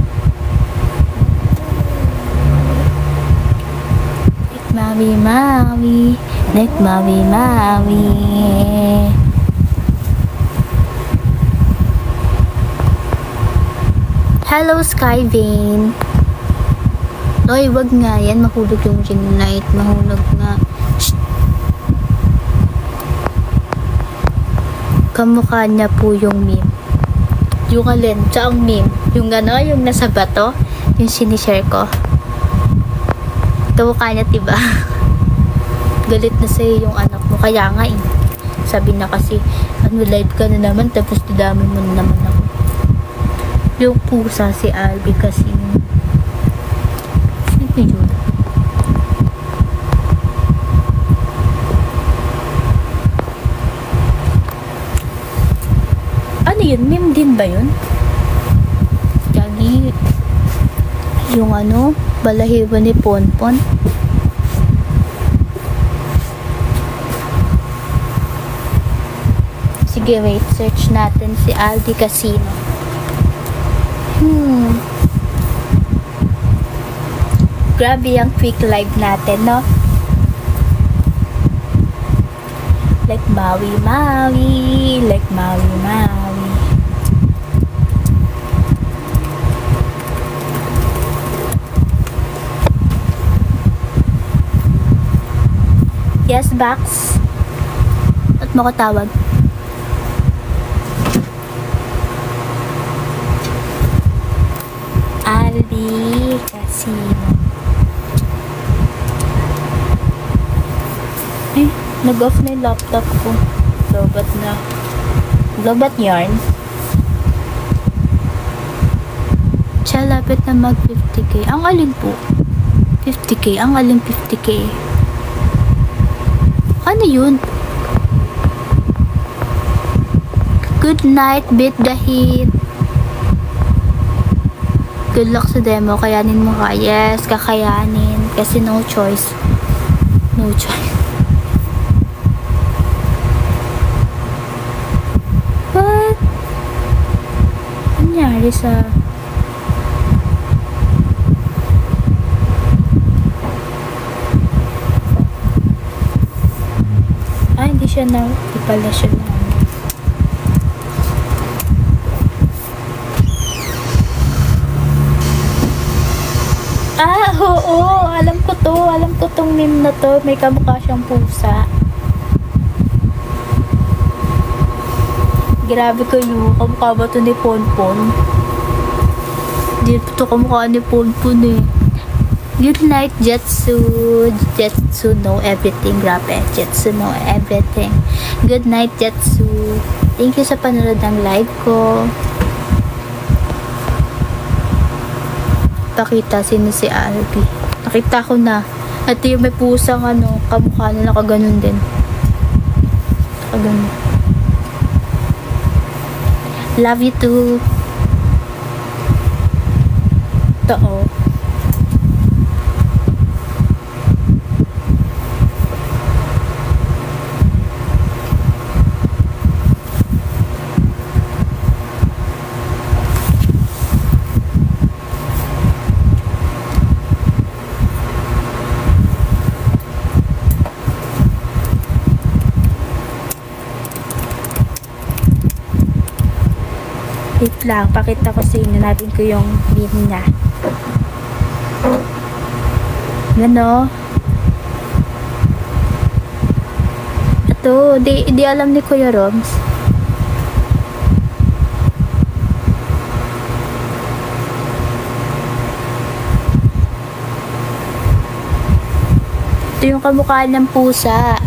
Maui. Like Maui. Hello, Sky Vein. Noy, wag nga yan. Mahulog yung gin light. Mahulog nga. Shh. kamukha niya po yung meme. Yung alin, saang meme? Yung ano, yung nasa bato, yung sinishare ko. Kamukha niya, diba? Galit na sa'yo yung anak mo, kaya nga eh. Sabi na kasi, ano, live ka na naman, tapos didami mo na naman ako. Yung pusa si Albi kasi, sino yun? Ano yun? Meme din ba yun? Gagi. Yung ano, balahibo ni Ponpon. Sige, wait. Search natin si Aldi Casino. Grabe yung quick live natin, no? Like Maui Maui, like Maui Maui. Yes, Bax. At makatawag. Albi Casino. Eh, nag-off na yung laptop ko. Lobat na. Lobat yarn. Siya lapit na mag 50k. Ang alin po? 50k. Ang alin 50k? Ano yun? Good night, beat the heat. Good luck sa demo. Kayanin mo ka. Yes, kakayanin. Kasi no choice. No choice. What? Nangyari sa... hindi siya na... Di pala siya na... Oo, alam ko to. Alam ko tong meme na to. May kamukha siyang pusa. Grabe kayo. Kamukha ba to ni Ponpon? Hindi to kamukha ni Ponpon eh. Good night, Jetsu. Jetsu know everything. Grabe. Jetsu know everything. Good night, Jetsu. Thank you sa panonood ng live ko. Pakita sino si Albi. Nakita ko na. At yung may pusang ano, kamukha na nakaganon din. Nakaganon. Love you too. Totoo. Wait lang, pakita ko sa inyo natin ko yung meme niya. Gano? Ito, di alam ni Kuya Roms. Ito yung kamukha ng pusa.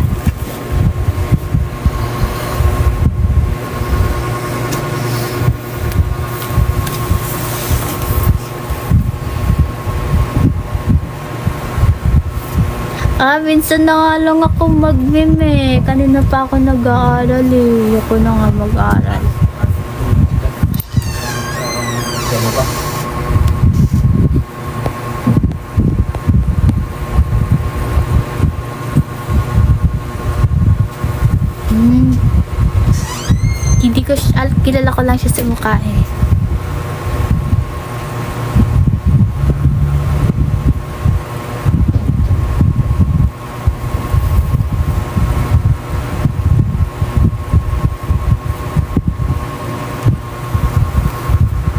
Minsan na nga lang ako mag-meme eh. Kanina pa ako nag-aaral eh. Ayoko na nga mag-aaral. Ano ba? Hindi ko siya, kilala ko lang siya sa mukha eh.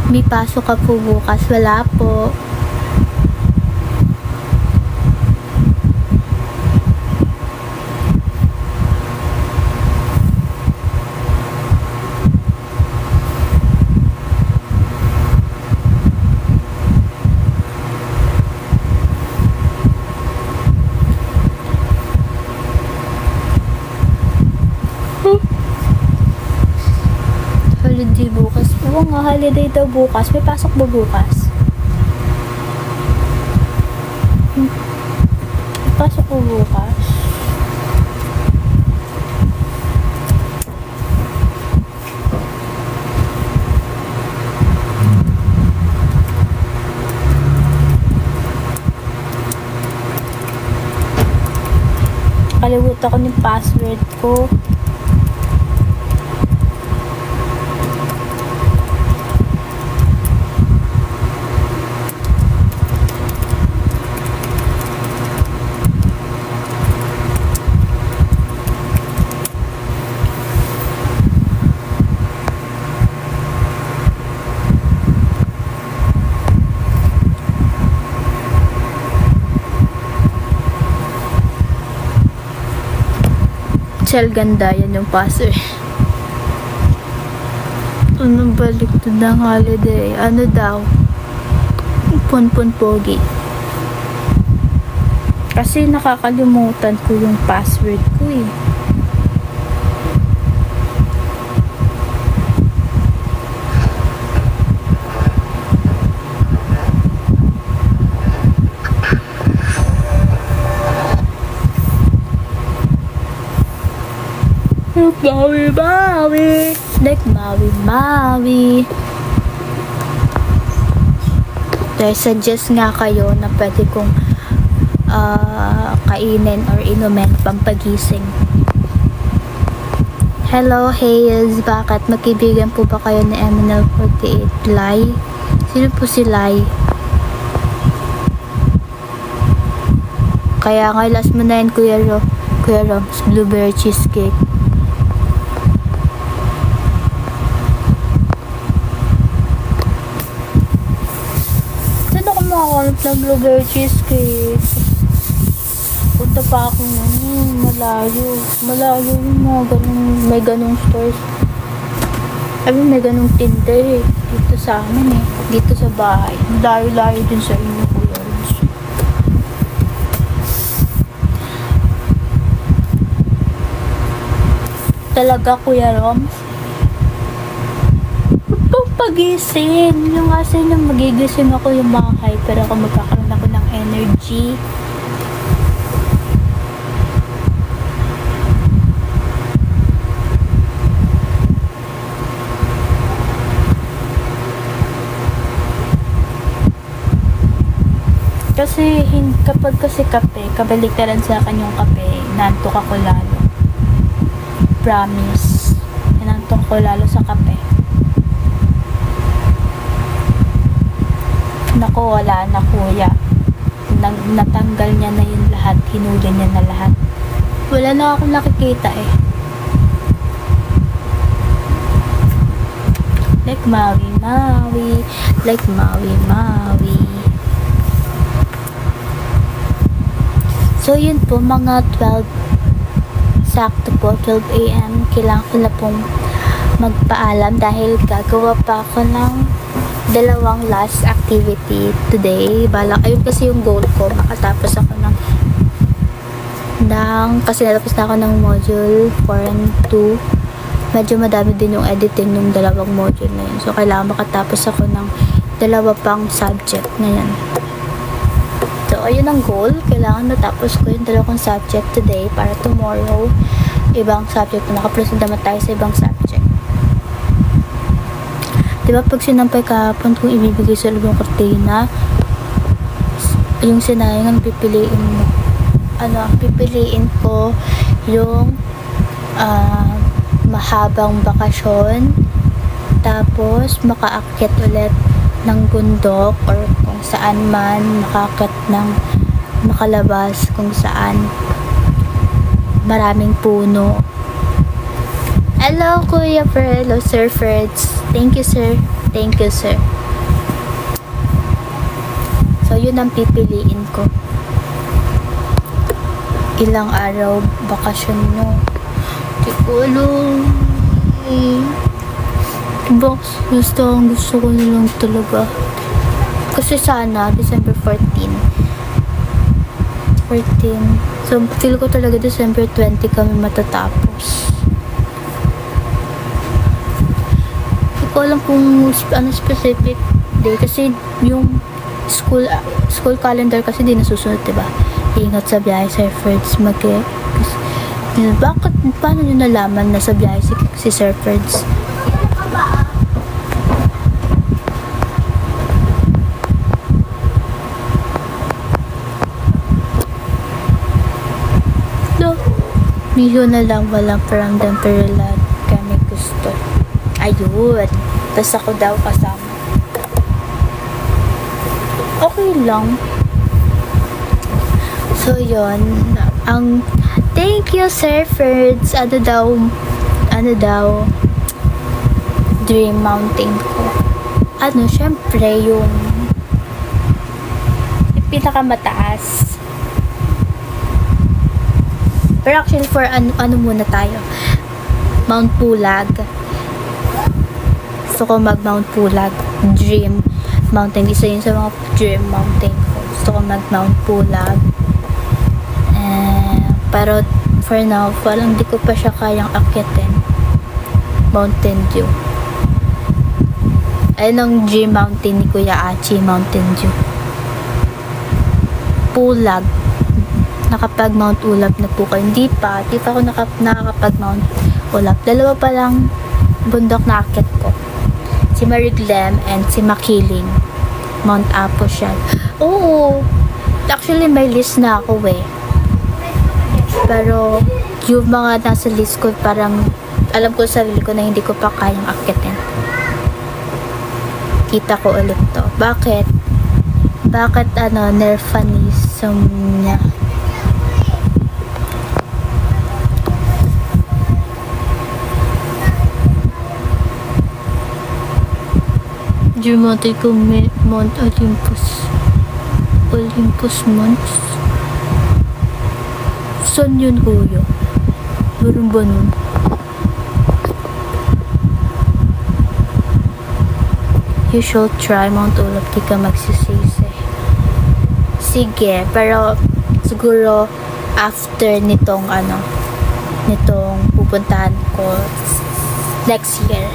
May pasok ka po bukas? Wala po. mga holiday daw bukas. May pasok ba bukas? May pasok ba bukas? Kalimutan ko yung password ko. Shell ganda, yan yung password. Anong balik to ng holiday? Ano daw? Punpun pogi. Kasi nakakalimutan ko yung password ko eh. Maui, Maui. Like Maui, Maui. Dahil suggest nga kayo na pwede kong kainin or inumin pampagising. Hello, Hayes. Bakit? Magkaibigan po ba kayo ni MNL48? Lai? Sino po si Lai? Kaya nga, last mo na yun, Kuya Roms. Blueberry cheesecake. Makakalap ng blueberry cheesecake. Punta pa ako malayo. Malayo yung mga ganun, may ganung stores. May ganung tinda eh. Dito sa amin eh. Dito sa bahay. Layo-layo din sa inyo, Kuya Roms. Talaga, Kuya Roms? Pagising. Yung kasi nung magigising ako yung mga hyper ako, magkakaroon ako ng energy. Kasi kapag kasi kape, kabaliktaran sa akin yung kape, nantok ako lalo. Promise. Nantok ko lalo sa kape. Naku, wala na kuya. Natanggal niya na yung lahat. Hinuli niya na lahat. Wala na akong nakikita eh. Like Maui, Maui. Like Maui, Maui. So yun po, mga 12 sakto po, 12 AM. Kailangan ko na pong magpaalam dahil gagawa pa ako ng dalawang last activity today. Ayun kasi yung goal ko, makatapos ako kasi natapos na ako ng module 4 and 2. Medyo madami din yung editing ng dalawang module na yun. So, kailangan makatapos ako ng dalawa pang subject na yan. So, ayun ang goal. Kailangan natapos ko yung dalawang subject today para tomorrow, ibang subject na nakaproceed naman tayo sa ibang subject. Diba pag sinampay kahapon kung ibibigay sa loob ng kortina, yung sinayang ang pipiliin mo. Pipiliin ko yung mahabang bakasyon, tapos makaakyat ulit ng bundok or kung saan man, makalabas kung saan maraming puno. Hello, Kuya Fred. Hello, Sir Freds. Thank you, sir. Thank you, sir. So, yun ang pipiliin ko. Ilang araw bakasyon nyo? Di ko alam. Box, gusto ko na lang talaga. Kasi sana, December 14. So, feel ko talaga December 20 kami matatapos. ko alam kung ano specific day kasi yung school calendar kasi di nasusunod, diba? Ingat sa biyahe, Sir Ferds. Bakit, paano nyo nalaman na sa biyahe si Sir Ferds? No, miho na lang, walang paramdam pero lahat kami gusto. Ayun. Tapos ako daw kasama. Okay lang. So, yun. Thank you, Sir Ferds. Ano daw, dream mountain ko. Syempre, yung pinakamataas. Pero actually, for ano muna tayo? Mount Pulag. Gusto ko mag-Mount Pulag. Dream mountain. Isa yun sa mga dream mountain ko. Gusto ko mag-Mount Pulag. Pero for now, parang di ko pa siya kayang akyatin. Mountain Dew. Ayun ang dream mountain ni Kuya Achi, Mountain Dew. Pulag. Nakapag Mount Ulap na po kayo. Hindi pa ako nakakapag Mount Ulap. Dalawa pa lang bundok na akyat ko. Si Mariglem and si Makiling. Mount Apo siya. Oo. Actually, may list na ako eh. Pero, yung mga nasa list ko, parang alam ko sa sarili ko na hindi ko pa kayang akyatin. Kita ko ulit to. Bakit? Bakit nerfanism niya? Dramatic ko Mount Olympus. Olympus Mons. Saan yun, kuya? Meron ba nun? You should try Mount Ulap, di ka magsisisi. Sige, pero siguro after nitong pupuntahan ko next year.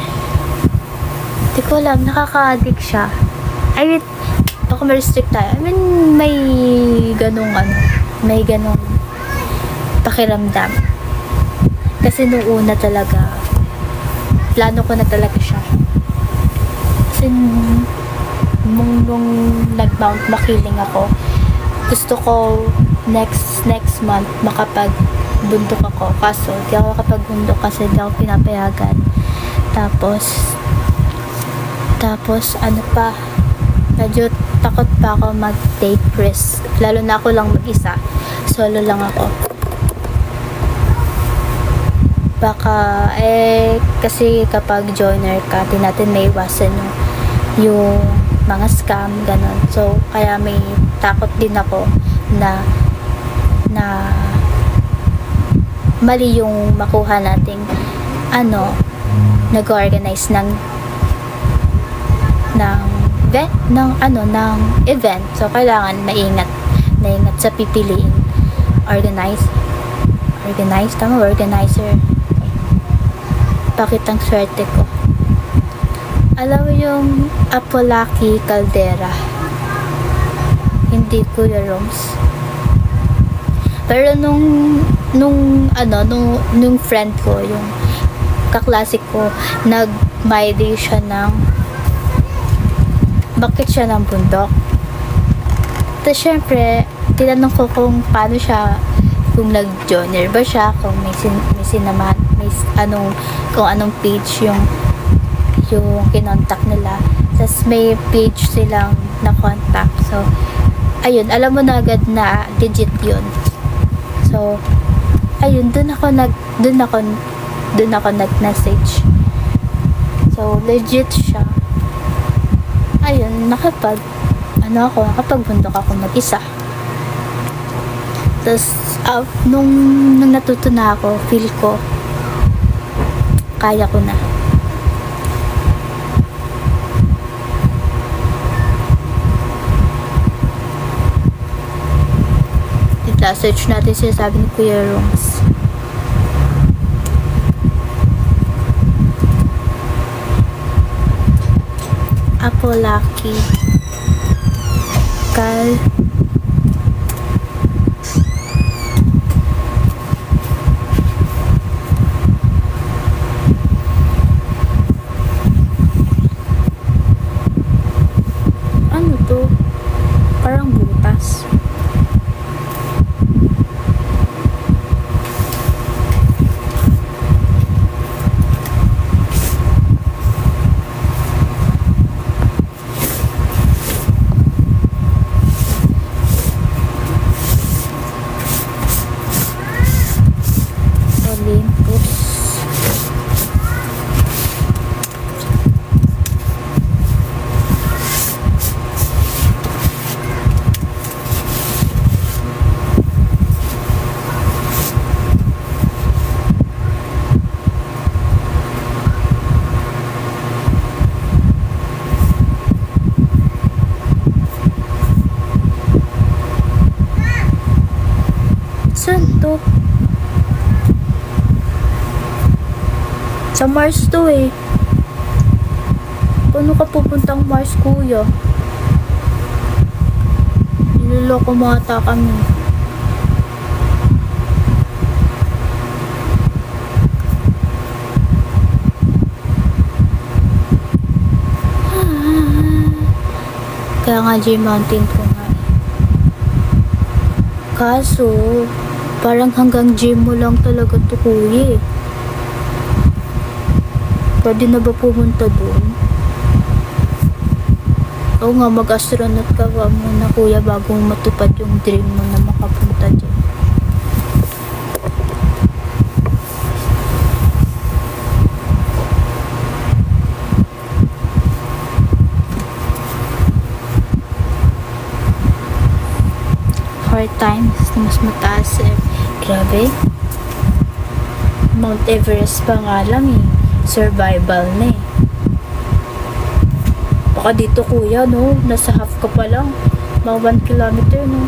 Di ko alam, nakaka-addict siya. I mean, baka ma-restrict tayo. I mean, may ganong pakiramdam. Kasi nung una talaga, plano ko na talaga siya. Kasi nung nag-Mount Makiling ako, gusto ko next month makapagbundok ako. Kaso, di ako makapagbundok kasi di ako pinapayagan. Tapos medyo takot pa ako mag-take risk. Lalo na ako lang mag-isa. Solo lang ako. Baka, kasi kapag joiner ka, di natin may iwasan yung mga scam, ganun. So, kaya may takot din ako na mali yung makuha nating nag-organize ng event. So, kailangan maingat sa pipiliin. Organizer. Bakit ang swerte ko? Alam mo yung Apolaki Caldera? Hindi, Kuya Roms. Pero nung friend ko, yung kaklase ko, nag-my-day siya bakit siya ng bundok. Tapos syempre, tinanong ko kung paano siya, kung nag-joiner ba siya, kung may sinamahan, kung anong page yung kinontak nila. Tapos may page silang na-contact. So, ayun, alam mo na agad na legit yun. So, ayun, dun ako nag-message. So, legit siya. Ayun, nakapagbundok ako mag-isa. Tapos, nung natuto na ako, feel ko, kaya ko na. Search natin sinasabi ni Kuya Roms. Lucky. Cal. Ano to? Parang butas. Olympus. Saan to? Sa Mars to eh. Paano ka pupuntang Mars, kuya? Niloloko mo ata kami. Kaya nga J-Mountain ko nga eh. Kaso, parang hanggang gym mo lang talaga to, kuya eh. Pwede na ba pumunta doon? Oo nga, mag-astronaut ka ba muna, kuya, bago matupad yung dream mo na makapunta dyan. Hard times na mas mataas eh. Grabe. Mount Everest pa nga lang eh. Survival na eh. Baka dito, kuya, no? Nasa half ka pa lang. Mga 1 kilometer, no?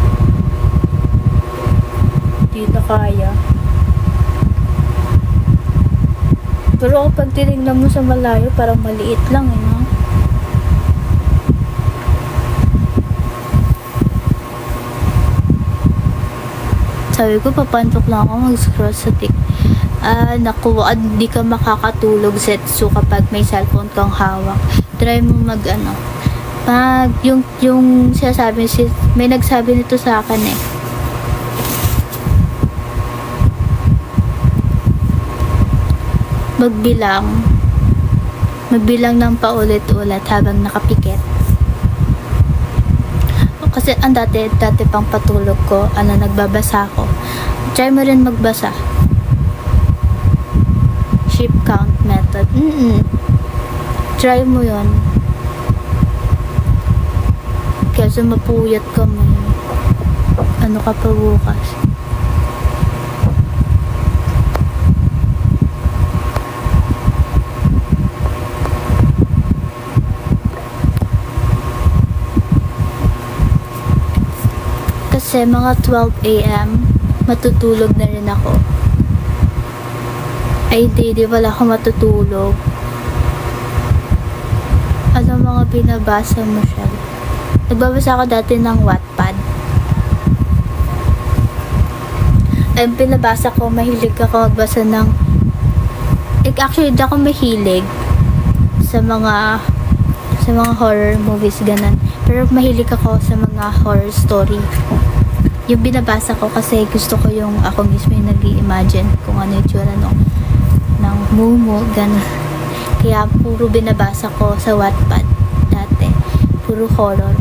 Di na kaya. Pero kapag tinignan mo sa malayo, parang maliit lang eh, no? Sabi ko, papantok lang ako mag-scroll sa naku, di ka makakatulog, Setsu, kapag may cellphone kang hawak. Try mo yung sinasabi, may nagsabi nito sa akin eh. Magbilang ng paulit-ulit habang nakapikit. Kasi ang dati pang patulog ko, nagbabasa ako. Try mo rin magbasa. Sheep count method. Try mo yon. Kasi mapuyat ka, may ka pa bukas. Kasi mga 12 AM, matutulog na rin ako. Ay, di wala ako matutulog. Ano mga binabasa mo siya? Nagbabasa ako dati ng Wattpad. Ay, binabasa ko, mahilig ako magbasa ng... Actually, di ako mahilig sa mga horror movies, ganun. Pero mahilig ako sa mga horror story. Yung binabasa ko kasi gusto ko yung ako mismo yung nag-i-imagine kung ano yung tsura ng mumu, gano'n. Kaya puro binabasa ko sa Wattpad dati. Puro horror.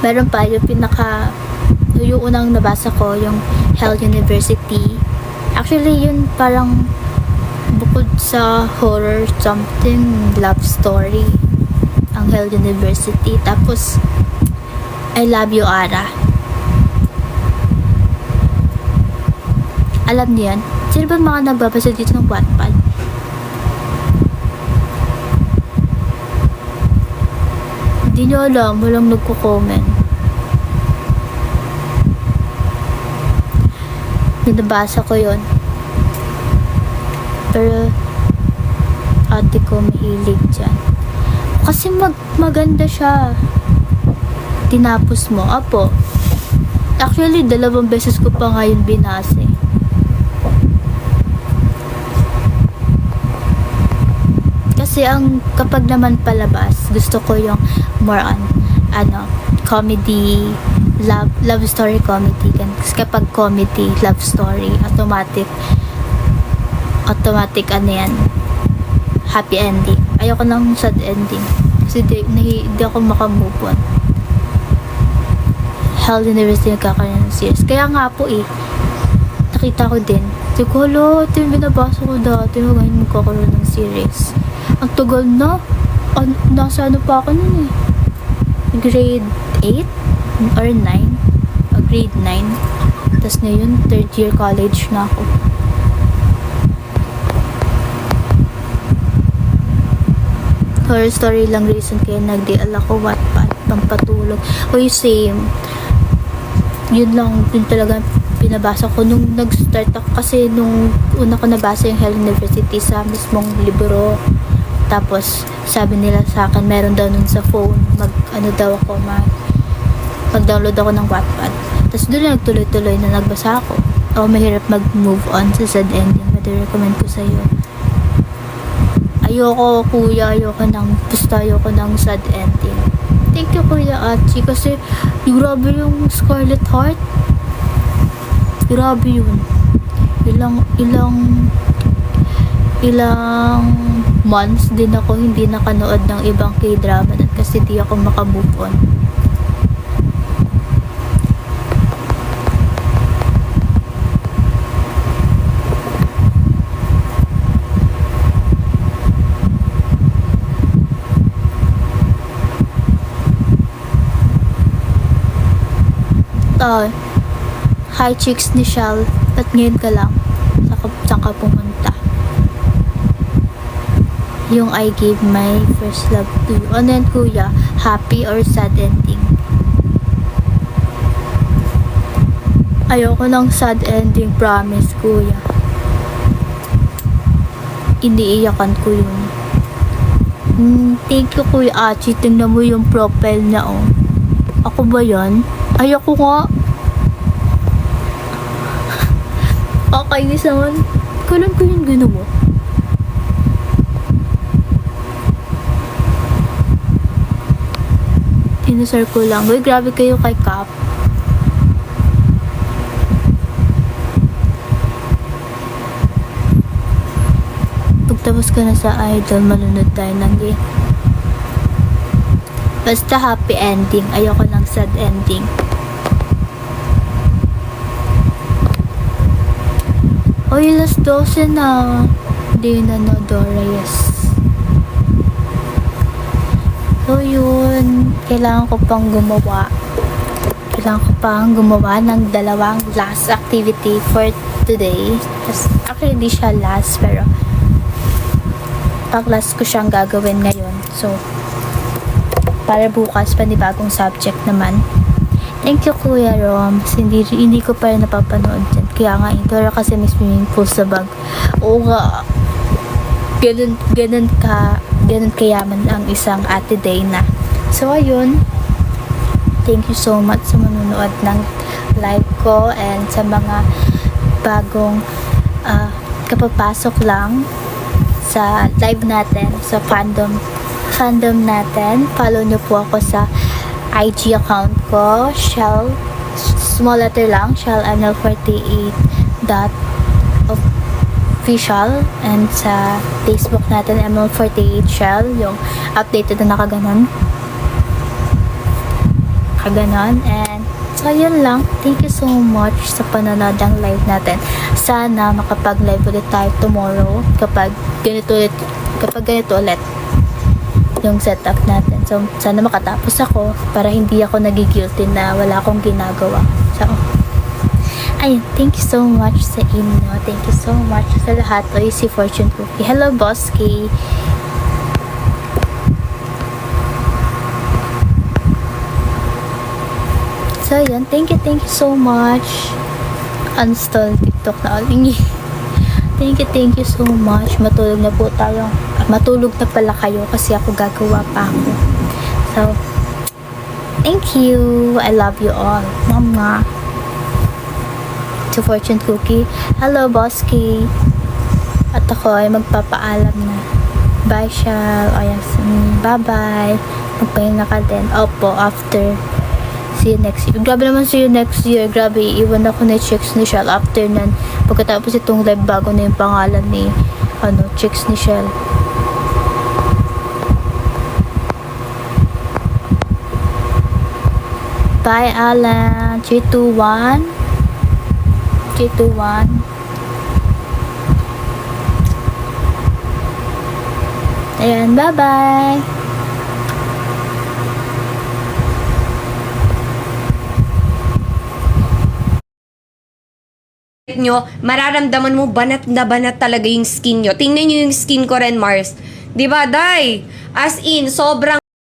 Meron pa yung unang nabasa ko, yung Hell University. Actually, yun parang bukod sa horror, something love story. Ang Hell University. Tapos, I Love You, Ara. Alam niyo yan? Sino ba mga nagbabasa dito ng Wattpad? Hindi nyo alam, walang nagko-comment. Binabasa ko yon. Pero ate ko mahilig dyan. Kasi maganda siya. Tinapos mo. Apo. Actually, 2 beses ko pa nga yun binase. Kasi kapag naman palabas, gusto ko yung more on, comedy, love story comedy. Kasi kapag comedy, love story, automatic yan, happy ending. Ayoko ng sad ending. Kasi di ako makamove on. Hell University nagkakaroon ng series. Kaya nga po nakita ko din. Sabi ko, ito yung binabasa ko dati. Ngayon magkakaroon ng series. Ang tagal na. Nasa pa ako nun grade 8 or 9. Grade 9. Tapos ngayon, 3rd year college na ako. Horror story lang reason kaya nag-DL ako, Wattpad, pampatulog. Same. Yun talaga pinabasa ko nung nag-start ako, kasi nung una ko nabasa yung Hell University sa mismong libro. Tapos sabi nila sa akin meron daw nun sa phone, mag-download ako ng Wattpad. Tapos doon nagtuloy-tuloy na nagbasa ako. Mahirap mag-move on sa sad ending. Recommend ko sa iyo. Ayoko ng sad ending. Thank you, Kuya Achi, kasi grabe yung Scarlet Heart. Grabe yun. Ilang months din ako hindi nakanood ng ibang K-drama kasi di ako makamove on. Hi chicks ni Shell, at ngayon ka lang saan ka pumunta? Yung I gave my first love to you. Ano yan, Kuya? Happy or sad ending? Ayoko ng sad ending, promise, Kuya. Iniiyakan ko yun. Thank you, Kuya Achi. Tingnan mo yung profile na Ako ba yan? Ayoko nga. Kakainis naman. Kailan ko yung ginawa? Inusar ko lang. Uy, grabe kayo kay Cap. Pagtapos ka na sa idol, malunod tayo ng game. Basta happy ending. Ayoko ng sad ending. Oy, last 12 na. Hindi na Dora, yes. So, yun. Kailangan ko pang gumawa ng 2 last activity for today. Actually, hindi siya last, pero pang-last ko siyang gagawin ngayon. So, para bukas, panibagong subject naman. Thank you, Kuya Rom. Hindi ko pa rin napapanood dyan. Kaya nga, pero kasi may swimming pool sa bag. Oo nga. Ganun kayaman ang isang Ate Dana. So, ayun. Thank you so much sa manonood ng live ko and sa mga bagong kapapasok lang sa live natin, sa fandom natin. Follow nyo po ako sa IG account ko, Shell, small letter lang, ShellML48 official, and sa Facebook natin, ML48 Shell, yung updated na nakaganon, and so yun lang. Thank you so much sa panonood ng live natin. Sana makapag-live ulit tayo tomorrow kapag ganito ulit yung setup natin. So, sana makatapos ako para hindi ako nagigilty na wala akong ginagawa. So, ayun, thank you so much sa inyo. Thank you so much sa lahat. Oy, si Fortune Cookie. Hello, Boss K. So, yun. Thank you so much. Uninstall TikTok na ulingi. Thank you so much. Matulog na po tayo. matulog na pala kayo kasi ako gagawa pa ako. So, thank you. I love you all. Mama. To Fortune Cookie. Hello, Bossky. At ako ay magpapaalam na. Bye, Shal. O, yes. Bye-bye. Magpahinga ka din. Opo, after. See you next year. Grabe naman, see you next year. Grabe, iwan ako na chicks ni Shell after nan. Pagkatapos itong live, bago na yung pangalan ni chicks ni Shell. Bye, Alan. 3, 2, 1. 3, 2, 1. Ayan, bye-bye. Nyo, mararamdaman mo banat na banat talaga yung skin nyo. Tingnan nyo yung skin ko rin, Mars. 'Di ba, Day? As in, sobrang